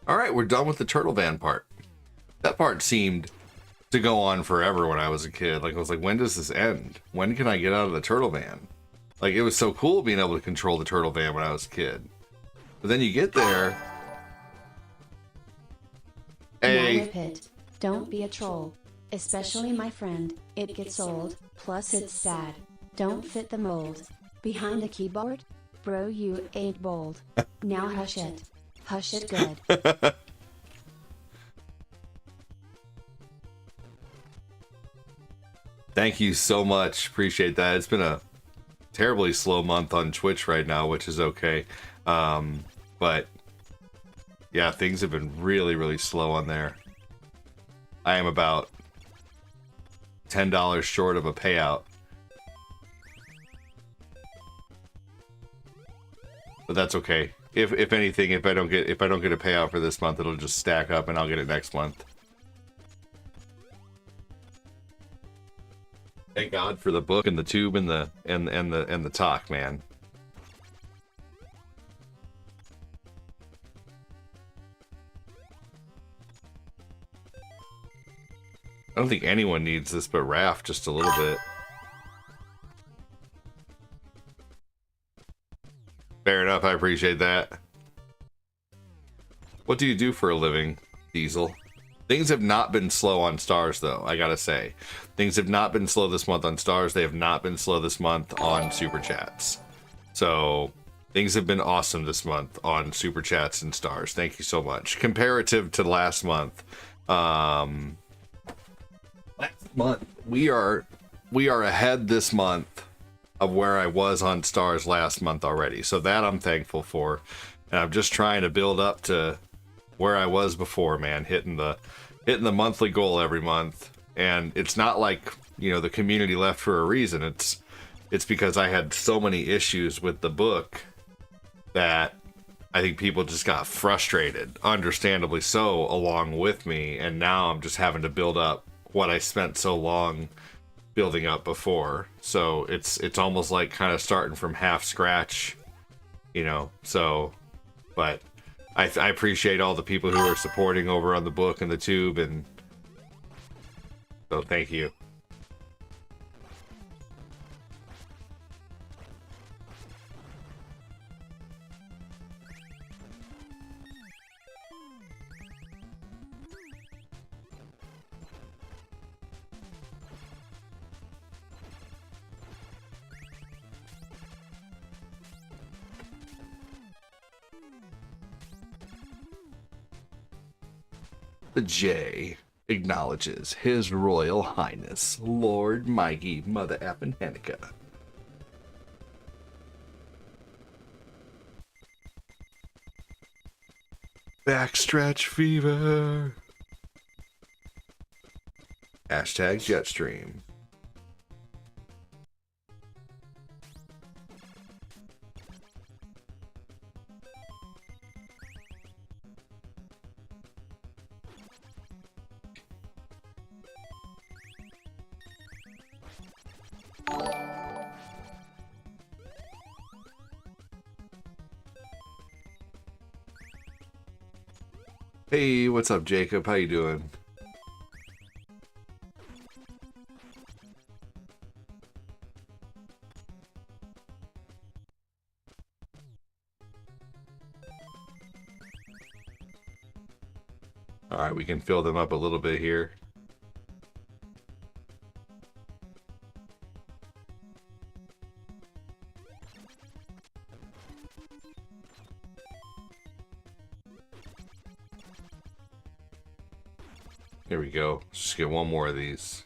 All right, we're done with the turtle van part. That part seemed to go on forever when I was a kid. Like, I was like, when does this end? When can I get out of the turtle van? Like, it was so cool being able to control the turtle van when I was a kid. But then you get there. Hey. Now rip it. Don't be a troll. Especially my friend, it gets old, plus it's sad. Don't fit the mold. Behind a keyboard? Bro, you ain't bold. Now hush it. Hush it good. Thank you so much. Appreciate that. It's been a terribly slow month on Twitch right now, which is okay. But yeah, things have been really, really slow on there. I am about $10 short of a payout. But that's okay. If anything, if I don't get a payout for this month, it'll just stack up and I'll get it next month. Thank God for the book and the tube and the talk, man. I don't think anyone needs this but Raph just a little bit. Fair enough, I appreciate that. What do you do for a living, Diesel? Things have not been slow on Stars, though, I gotta say. Things have not been slow this month on Stars. They have not been slow this month on Super Chats. So, things have been awesome this month on Super Chats and Stars. Thank you so much. Comparative to last month, we are ahead this month of where I was on Stars last month already. So that I'm thankful for. And I'm just trying to build up to where I was before, man, hitting the monthly goal every month. And it's not like, you know, the community left for a reason. It's because I had so many issues with the book that I think people just got frustrated, understandably so, along with me. And now I'm just having to build up what I spent so long building up before. So it's almost like kind of starting from half scratch, you know. So, but I appreciate all the people who are supporting over on the book and the tube, and so thank you. The J acknowledges His Royal Highness Lord Mikey Mother Appin Hanukkah. Backstretch fever. Hashtag Jetstream. Hey, what's up, Jacob? How you doing? All right, we can fill them up a little bit here. Here we go. Just get one more of these.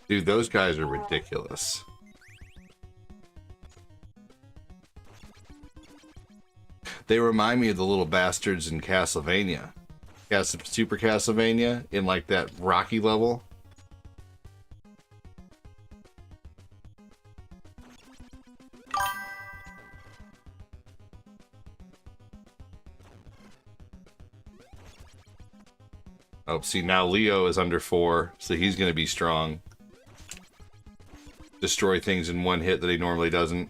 Dude, those guys are ridiculous. They remind me of the little bastards in Castlevania. Super Castlevania in like that Rocky level. Oh, see, now Leo is under 4, so he's going to be strong. Destroy things in one hit that he normally doesn't.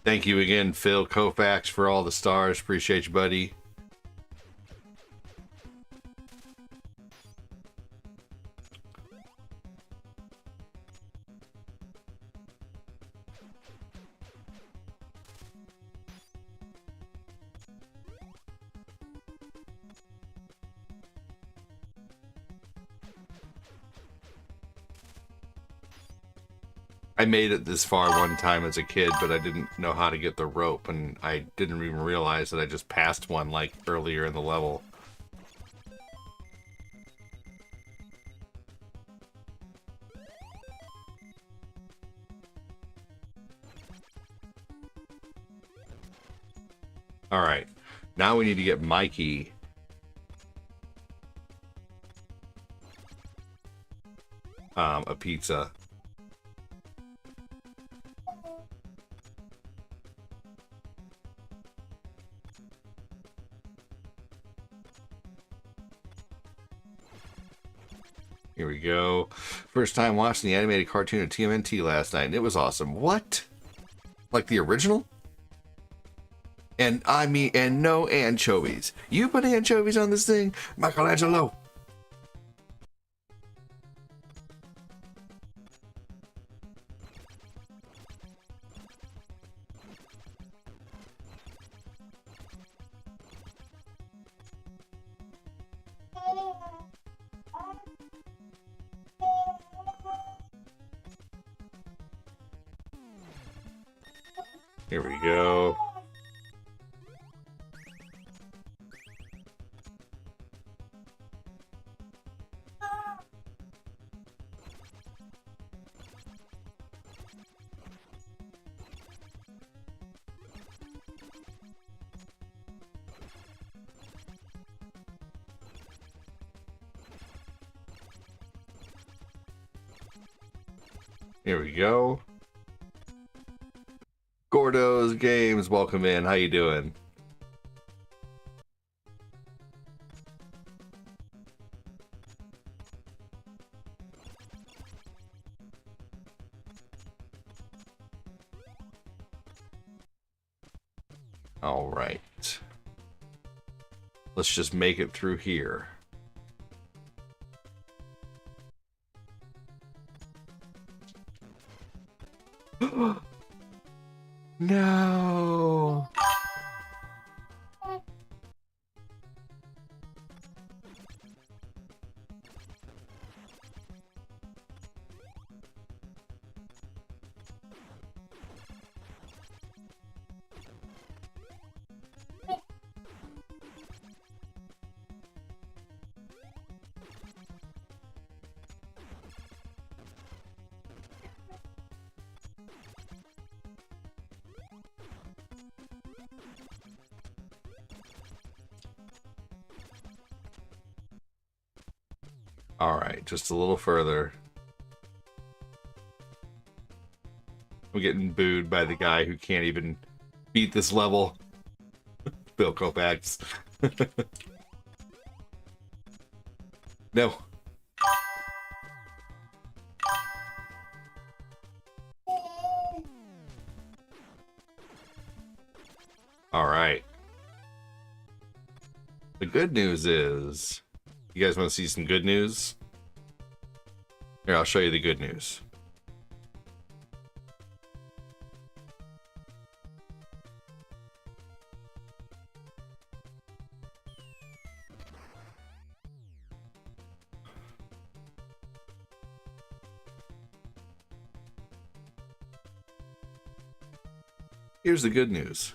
Thank you again, Phil Koufax, for all the stars. Appreciate you, buddy. I made it this far one time as a kid, but I didn't know how to get the rope, and I didn't even realize that I just passed one like earlier in the level. Alright, now we need to get Mikey. A pizza. Here we go. First time watching the animated cartoon of TMNT last night, and it was awesome. What? Like the original? And I mean, and no anchovies. You put anchovies on this thing? Michelangelo. Here we go. Here we go. Gordo's Games, welcome in. How you doing? All right. Let's just make it through here. No. All right, just a little further. I'm getting booed by the guy who can't even beat this level. Bill Kovacs. No. All right. The good news is, you guys want to see some good news? Here, I'll show you the good news. Here's the good news.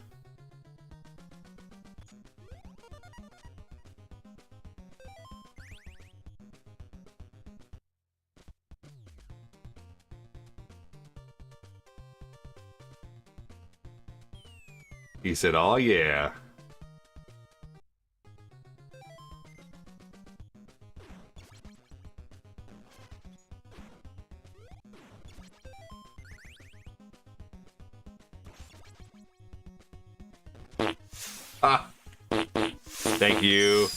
He said, "Oh yeah." Ah, thank you.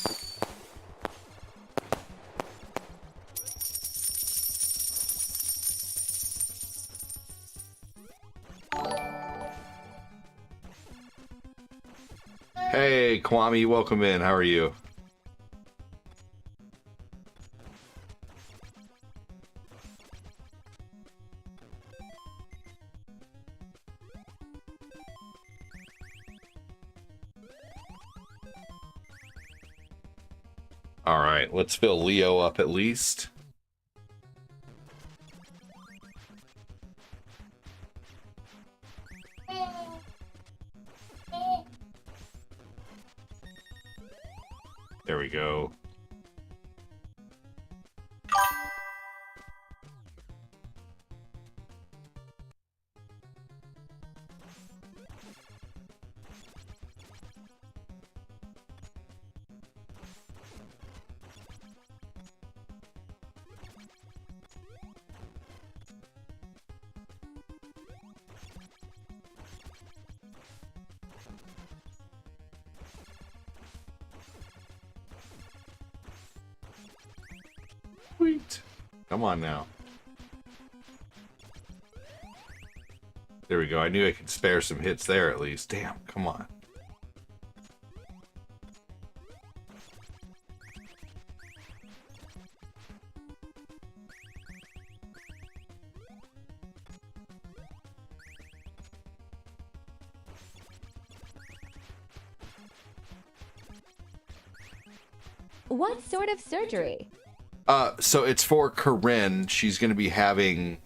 Hey, Kwame, welcome in. How are you? All right, let's fill Leo up at least. There we go. Sweet. Come on now. There we go. I knew I could spare some hits there at least. Damn, come on. What sort of surgery? So it's for Corinne. She's going to be having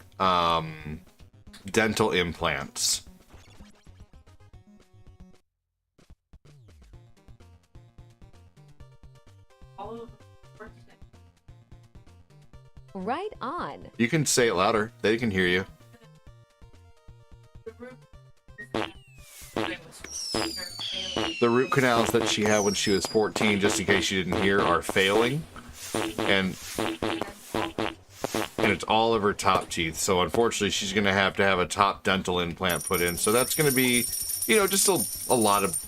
dental implants. Right on. You can say it louder. They can hear you. The root canals that she had when she was 14, just in case you didn't hear, are failing. And it's all of her top teeth. So unfortunately, she's going to have a top dental implant put in. So that's going to be, just a lot of,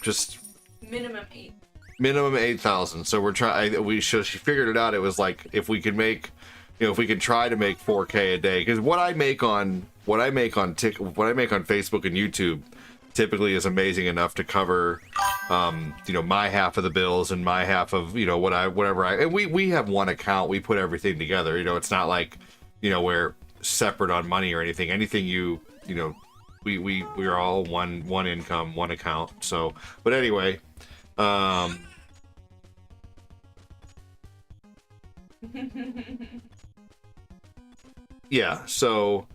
just Minimum 8. minimum 8,000. So we're trying. She figured it out. It was like if we could make, if we could try to make 4K a day, because what I make on Facebook and YouTube typically is amazing enough to cover, my half of the bills and my half of, and we have one account. We put everything together. It's not like, we're separate on money or anything. Anything we're all one income, one account. So, but anyway, yeah, so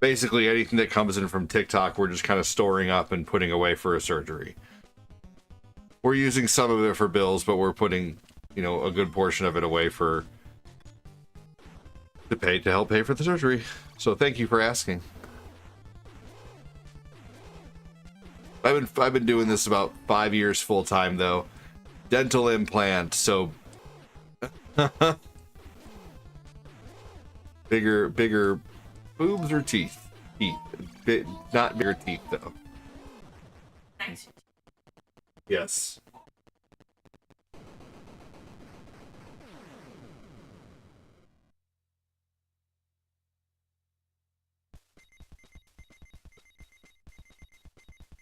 basically anything that comes in from TikTok, we're just kind of storing up and putting away for a surgery. We're using some of it for bills, but we're putting, a good portion of it away to help pay for the surgery. So thank you for asking. I've been doing this about 5 years full time though. Dental implant, so bigger boobs or teeth? Not bigger teeth though. Nice. Yes.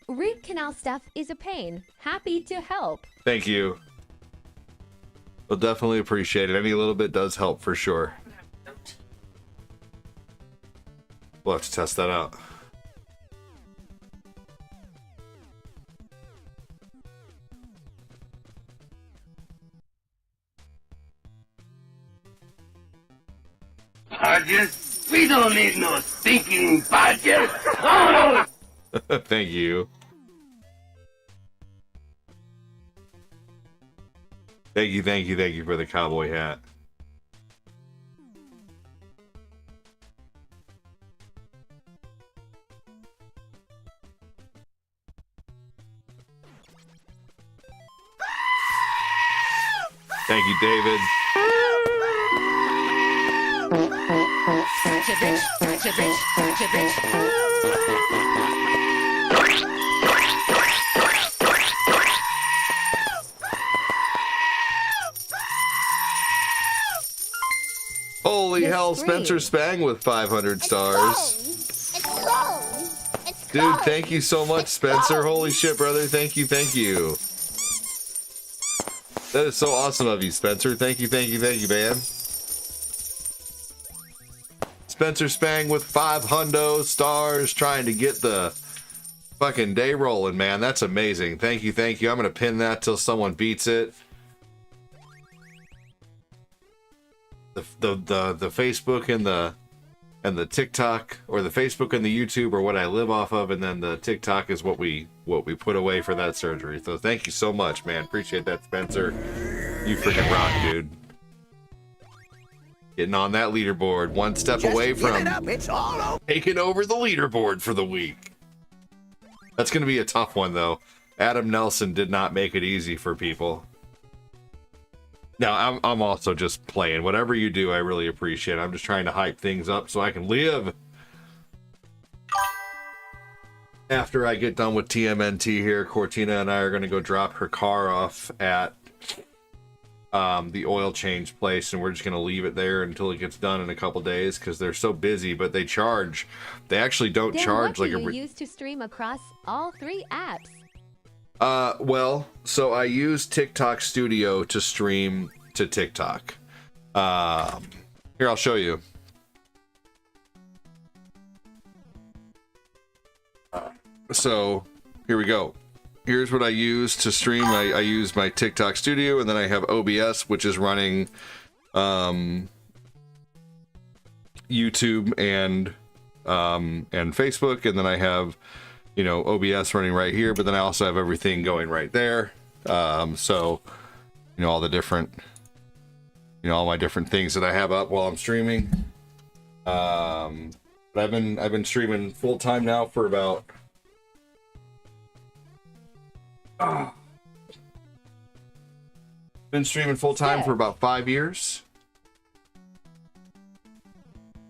Root canal stuff is a pain. Happy to help. Thank you. We'll definitely appreciate it. Any little bit does help for sure. We'll have to test that out. Podges? We don't need no stinking podges. Oh! Thank you. Thank you, thank you, thank you for the cowboy hat. Thank you, David. Holy The hell, scream. Spencer Spang with 500 stars. Dude, thank you so much, Spencer. Holy shit, brother. Thank you, thank you. That is so awesome of you, Spencer. Thank you, thank you, thank you, man. Spencer Spang with 500 stars trying to get the fucking day rolling, man. That's amazing. Thank you, thank you. I'm going to pin that till someone beats it. The Facebook and the TikTok, or the Facebook and the YouTube are what I live off of, and then the TikTok is what we put away for that surgery. So thank you so much, man. Appreciate that, Spencer. You freaking rock, dude. Getting on that leaderboard, one step away from taking over the leaderboard for the week. That's going to be a tough one, though. Adam Nelson did not make it easy for people. Now, I'm also just playing. Whatever you do, I really appreciate it. I'm just trying to hype things up so I can live. After I get done with TMNT here, Cortina and I are going to go drop her car off at the oil change place, and we're just going to leave it there until it gets done in a couple days because they're so busy, but they charge. They actually don't Then charge what like do a... you use to stream across all 3 apps? Well, so I use TikTok Studio to stream to TikTok. Here, I'll show you. So, here we go. Here's what I use to stream. I use my TikTok Studio, and then I have OBS, which is running YouTube and Facebook, and then I have, you know, OBS running right here, but then I also have everything going right there. So, you know, all the different, you know, all my different things that I have up while I'm streaming. But I've been streaming full time now for about been streaming full time for about 5 years.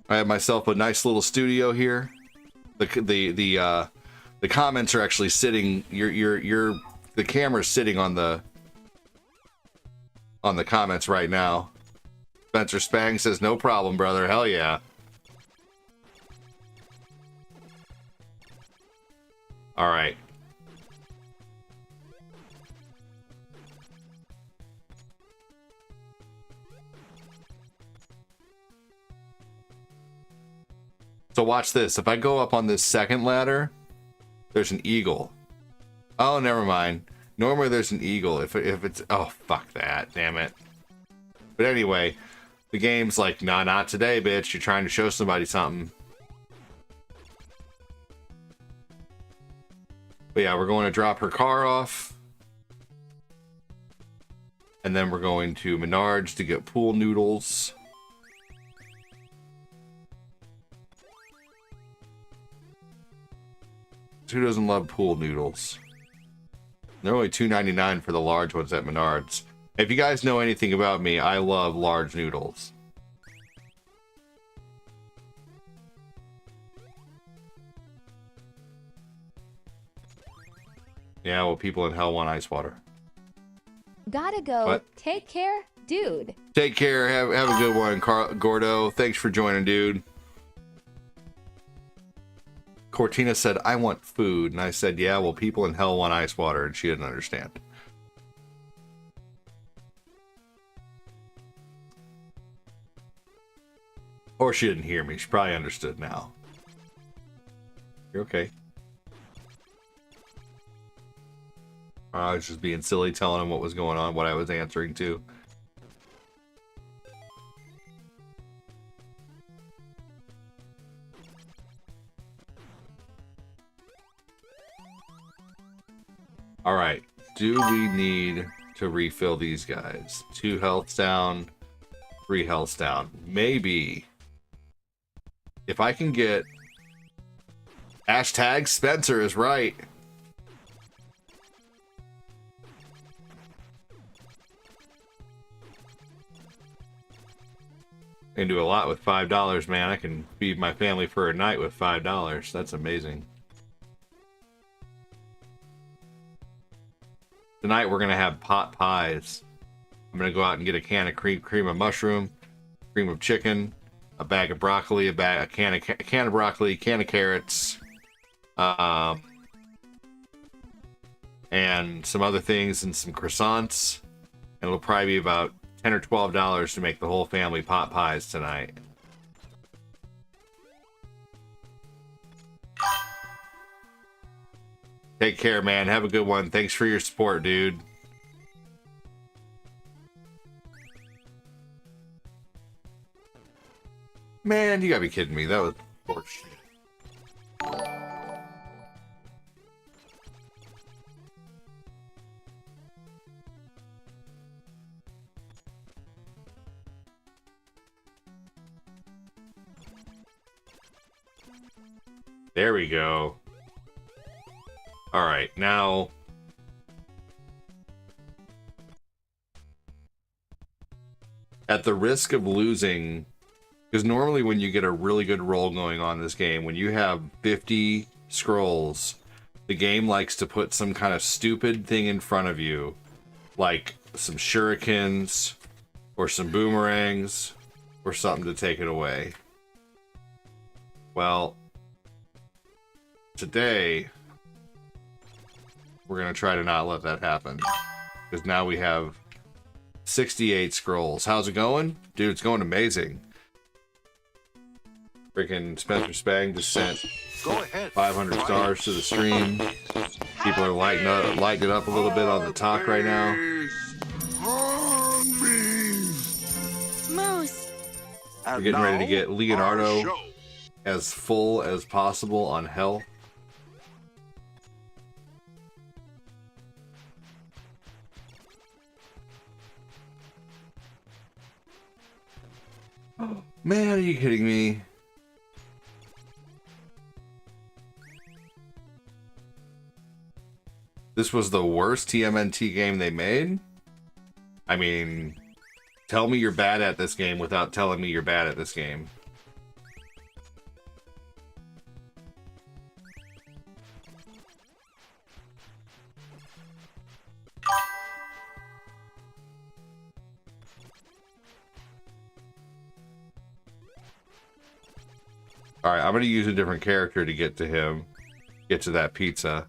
I have myself a nice little studio here. The comments are actually sitting. The camera's sitting on the comments right now. Spencer Spang says, "No problem, brother. Hell yeah." All right. So watch this. If I go up on this second ladder, there's an eagle. Oh, never mind. Normally there's an eagle. If it's... Oh, fuck that. Damn it. But anyway, the game's like, nah, not today, bitch. You're trying to show somebody something. But yeah, we're going to drop her car off. And then we're going to Menards to get pool noodles. Who doesn't love pool noodles? They're only $2.99 for the large ones at Menards. If you guys know anything about me, I love large noodles. Yeah, well, people in hell want ice water. Gotta go. What? Take care, dude. Take care. Have a good one, Gordo. Thanks for joining, dude. Cortina said, "I want food." And I said, "Yeah, well, people in hell want ice water." And she didn't understand. Or she didn't hear me. She probably understood now. You're okay. I was just being silly, telling him what was going on, what I was answering to. All right. Do we need to refill these guys? 2 health down, 3 health down. Maybe. If I can get... Hashtag Spencer is right. I can do a lot with $5, man. I can feed my family for a night with $5. That's amazing. Tonight we're gonna have pot pies. I'm gonna go out and get a can of cream of mushroom, cream of chicken, a bag of broccoli, a can of broccoli, can of carrots, and some other things and some croissants. And it'll probably be about $10 or $12 to make the whole family pot pies tonight. Take care, man. Have a good one. Thanks for your support, dude. Man, you gotta be kidding me. That was horseshit. There we go. Alright, now... At the risk of losing... Because normally when you get a really good roll going on in this game, when you have 50 scrolls, the game likes to put some kind of stupid thing in front of you. Like some shurikens, or some boomerangs, or something to take it away. Well... Today... We're going to try to not let that happen. Because now we have 68 scrolls. How's it going? Dude, it's going amazing. Freaking Spencer Spang just sent 500 stars to the stream. People are lighting it up a little bit on the talk right now. Moose. We're getting ready to get Leonardo as full as possible on health. Man, are you kidding me? This was the worst TMNT game they made? I mean, tell me you're bad at this game without telling me you're bad at this game. Alright, I'm going to use a different character to get to him. Get to that pizza.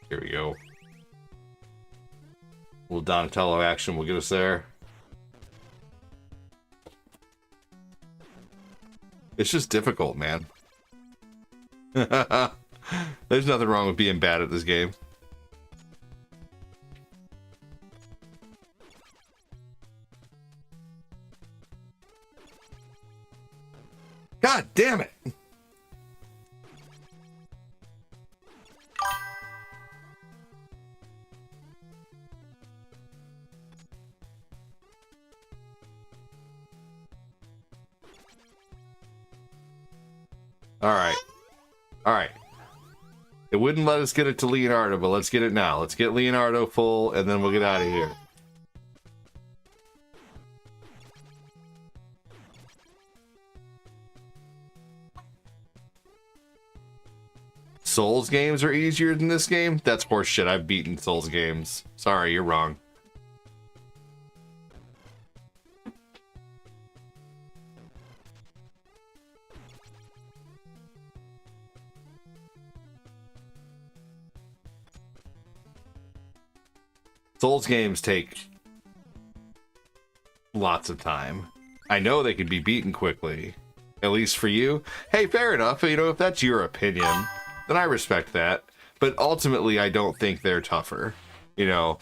Here we go. A little Donatello action will get us there. It's just difficult, man. There's nothing wrong with being bad at this game. God damn it! Alright. Alright. It wouldn't let us get it to Leonardo, but let's get it now. Let's get Leonardo full, and then we'll get out of here. Souls games are easier than this game? That's horseshit. I've beaten Souls games. Sorry, you're wrong. Souls games take lots of time. I know they can be beaten quickly. At least for you. Hey, fair enough. You know, if that's your opinion, then I respect that. But ultimately, I don't think they're tougher. You know,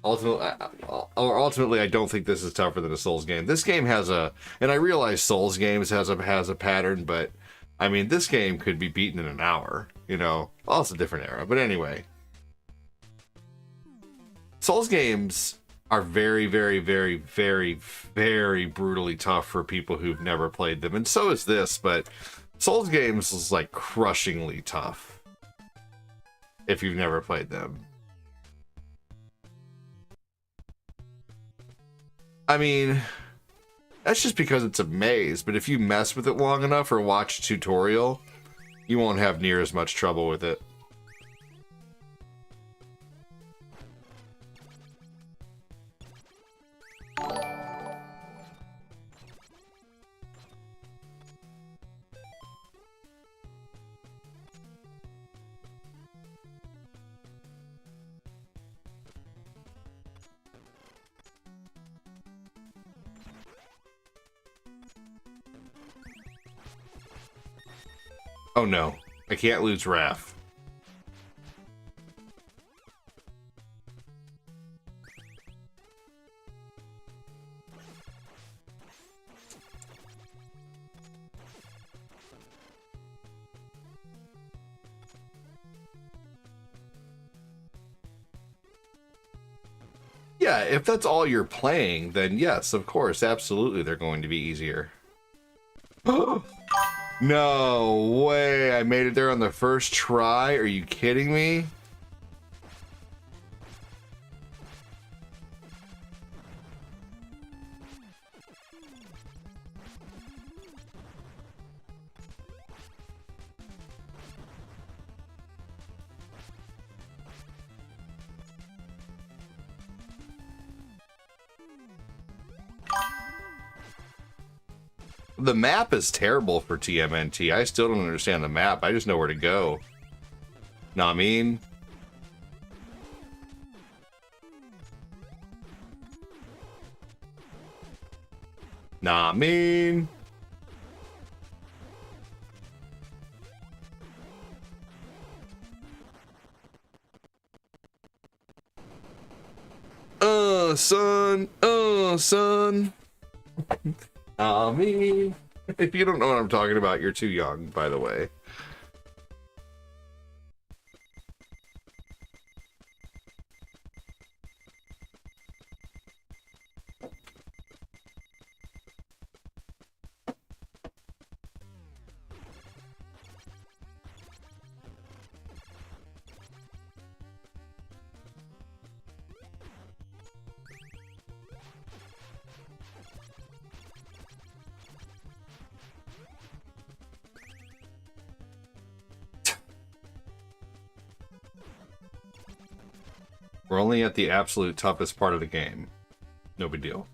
ultimately, I don't think this is tougher than a Souls game. This game has and I realize Souls games has a pattern, but I mean, this game could be beaten in an hour. You know, well, it's a different era, but anyway, Souls games are very, very, very, very, very brutally tough for people who've never played them, and so is this. But Souls games is like crushingly tough if you've never played them. I mean, that's just because it's a maze, but if you mess with it long enough or watch a tutorial, you won't have near as much trouble with it. Oh no, I can't lose Raph. Yeah, if that's all you're playing, then yes, of course, absolutely, they're going to be easier. No way, I made it there on the first try. Are you kidding me? The map is terrible for TMNT. I still don't understand the map. I just know where to go. Know what I mean? Nah, mean. Son. Son. I mean, if you don't know what I'm talking about, you're too young, by the way. We're only at the absolute toughest part of the game. No big deal.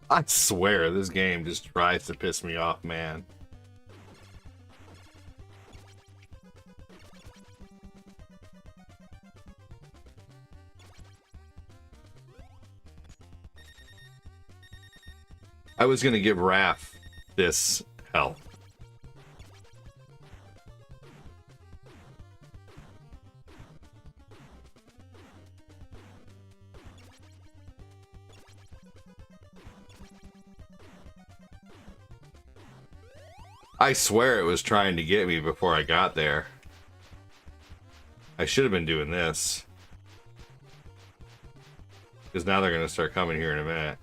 I swear, this game just tries to piss me off, man. I was gonna give Raph this help. I swear it was trying to get me before I got there. I should have been doing this. Because now they're gonna start coming here in a minute.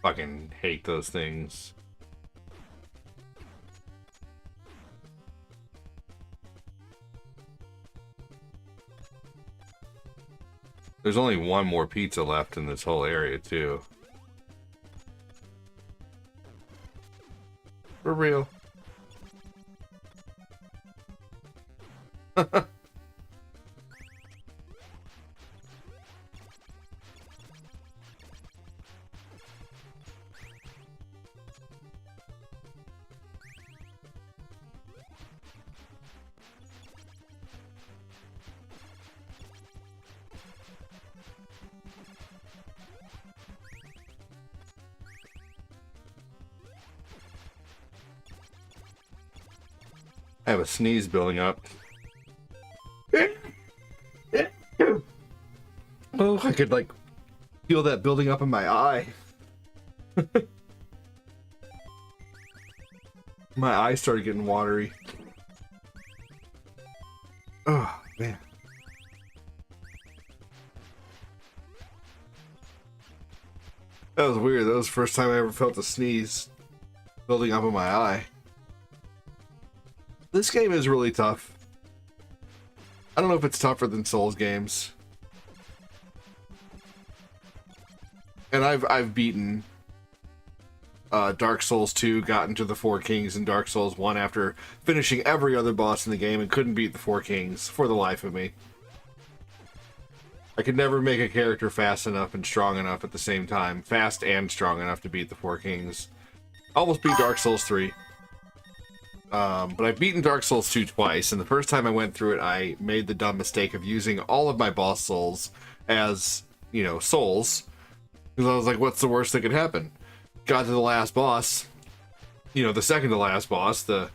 Fucking hate those things. There's only one more pizza left in this whole area, too. For real. I have a sneeze building up. Oh, I could like feel that building up in my eye. My eye started getting watery. Oh, man. That was weird. That was the first time I ever felt a sneeze building up in my eye. This game is really tough. I don't know if it's tougher than Souls games. And I've beaten Dark Souls 2, gotten to the Four Kings in Dark Souls 1 after finishing every other boss in the game and couldn't beat the Four Kings for the life of me. I could never make a character fast enough and strong enough at the same time. Fast and strong enough to beat the Four Kings. Almost beat Dark Souls 3. But I've beaten Dark Souls 2 twice, and the first time I went through it, I made the dumb mistake of using all of my boss souls as, you know, souls. Because I was like, what's the worst that could happen? Got to the last boss, you know, the second to last boss, the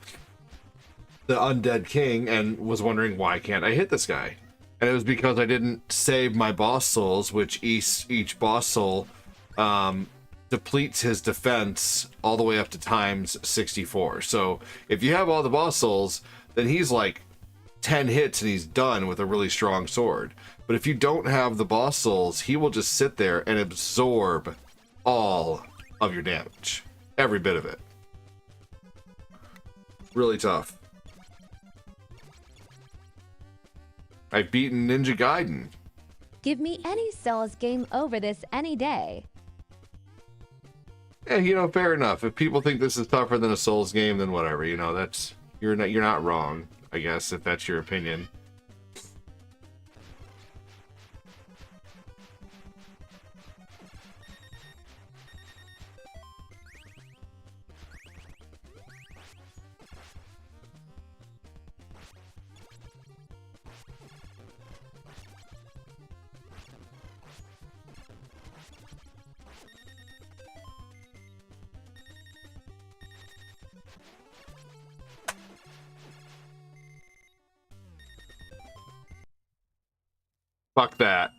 undead king, and was wondering, why can't I hit this guy? And it was because I didn't save my boss souls, which each boss soul depletes his defense all the way up to times 64. So if you have all the boss souls, then he's like 10 hits and he's done with a really strong sword. But if you don't have the boss souls, he will just sit there and absorb all of your damage. Every bit of it. Really tough. I've beaten Ninja Gaiden. Give me any Souls game over this any day. Yeah, you know, fair enough. If people think this is tougher than a Souls game, then whatever. You know, that's you're not wrong, I guess, if that's your opinion. Fuck that.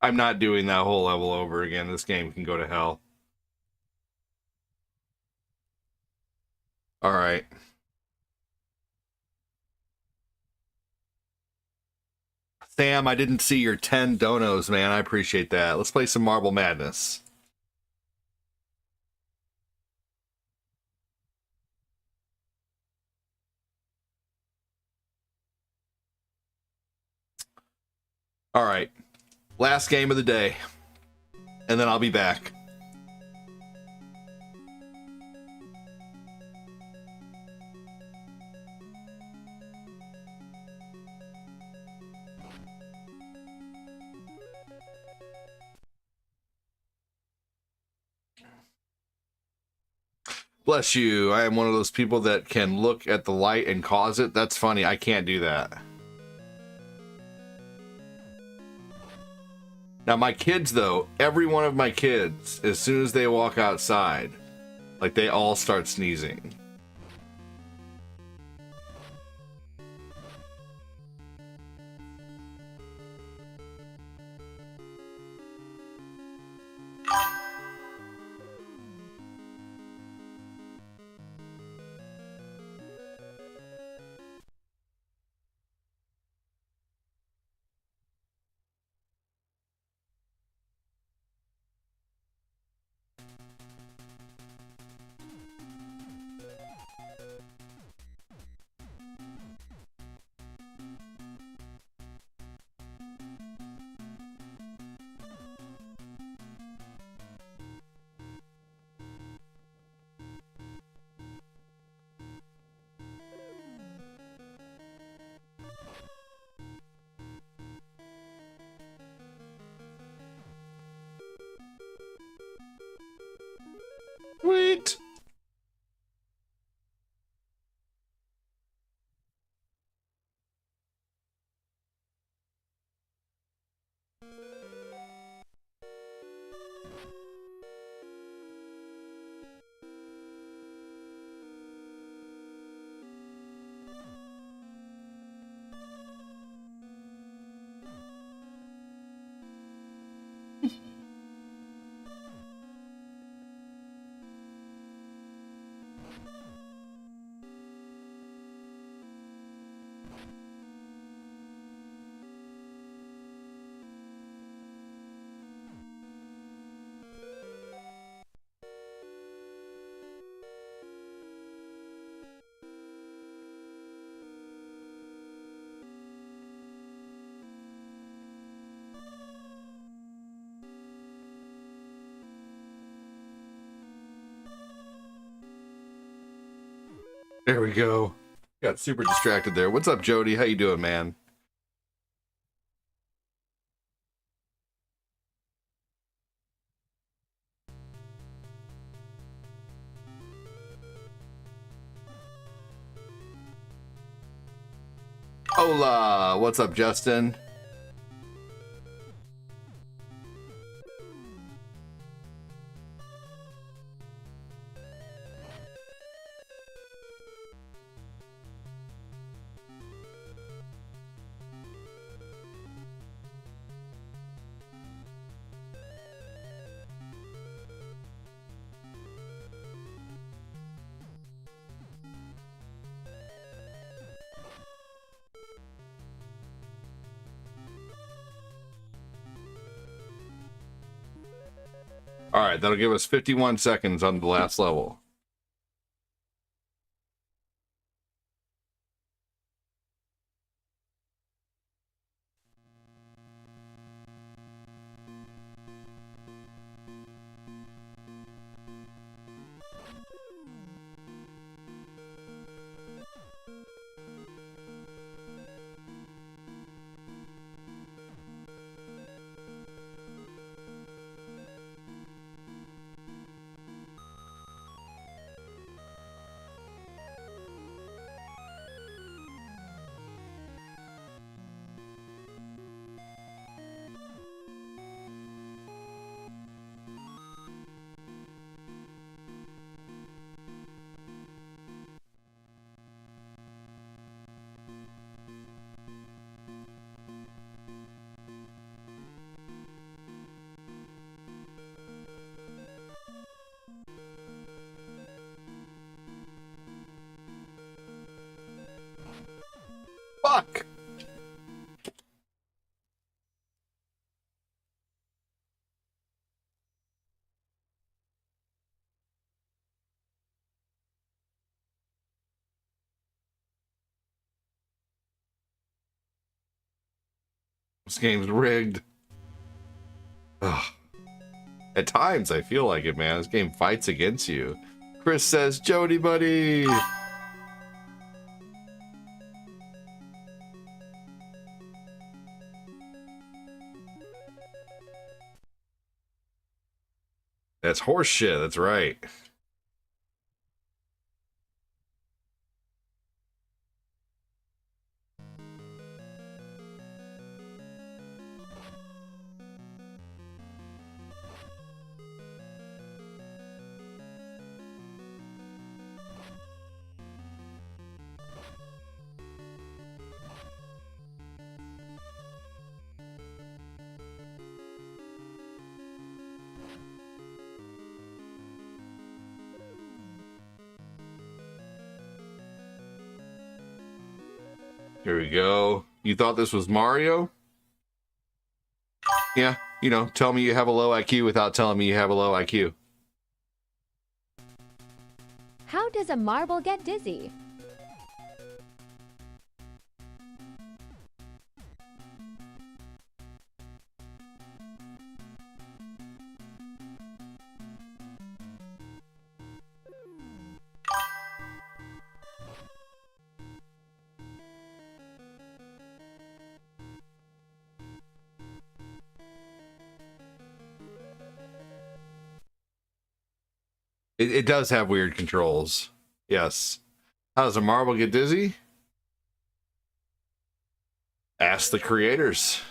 I'm not doing that whole level over again. This game can go to hell. Alright. Sam, I didn't see your 10 donos, man. I appreciate that. Let's play some Marble Madness. Alright. Last game of the day. And then I'll be back. Bless you. I am one of those people that can look at the light and cause it. That's funny. I can't do that. Now, my kids, though, every one of my kids, as soon as they walk outside, like, they all start sneezing. Sweet. There we go. Got super distracted there. What's up, Jody? How you doing, man? Hola. What's up, Justin? All right, that'll give us 51 seconds on the last level. Fuck! This game's rigged. Ugh. At times, I feel like it, man. This game fights against you. Chris says, Jody, buddy! That's horse shit, that's right. Here we go. You thought this was Mario? Yeah, you know, tell me you have a low IQ without telling me you have a low IQ. How does a marble get dizzy? It does have weird controls. Yes. How does a marble get dizzy? Ask the creators.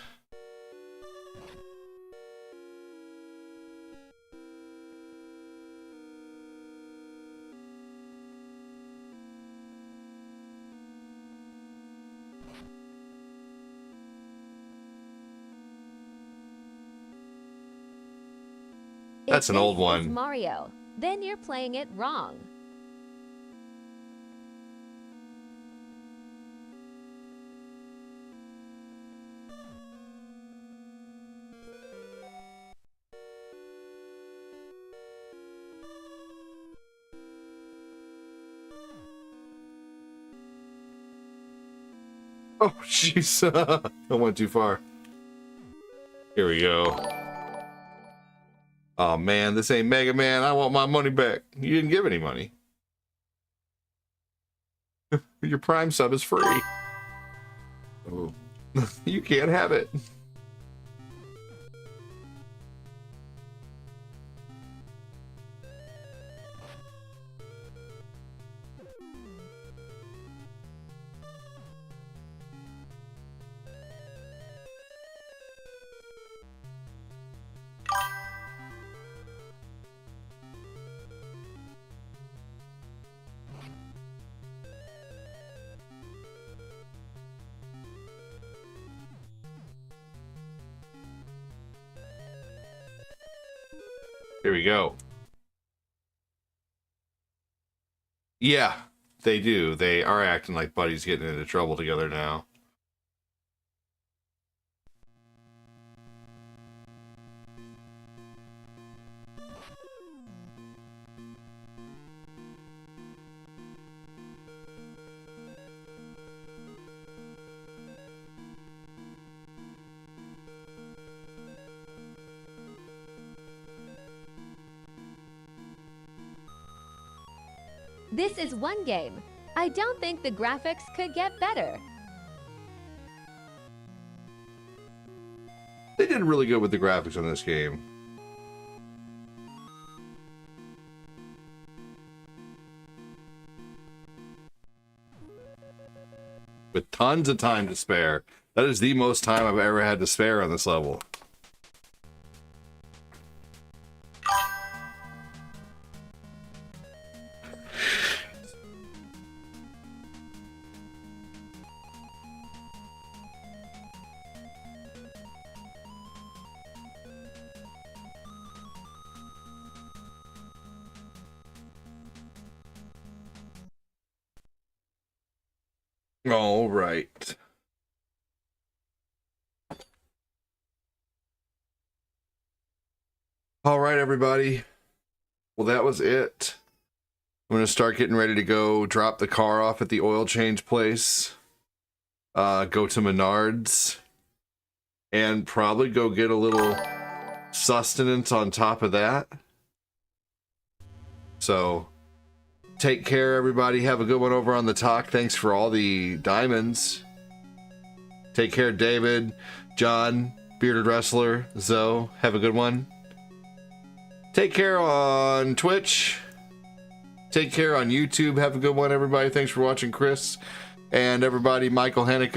That's If an old this is one. Mario, then you're playing it wrong. Oh, jeez. I went too far. Here we go. Oh, man, this ain't Mega Man. I want my money back. You didn't give any money. Your Prime sub is free. Oh. You can't have it. Here we go. Yeah, they do. They are acting like buddies getting into trouble together now. This is one game. I don't think the graphics could get better. They did really good with the graphics on this game. With tons of time to spare. That is the most time I've ever had to spare on this level. All right. All right, everybody. Well, that was it. I'm going to start getting ready to go drop the car off at the oil change place. Go to Menards. And probably go get a little sustenance on top of that. So, take care, everybody. Have a good one over on the talk. Thanks for all the diamonds. Take care, David, John, Bearded Wrestler, Zoe. Have a good one. Take care on Twitch. Take care on YouTube. Have a good one, everybody. Thanks for watching, Chris. And everybody, Michael Haneke.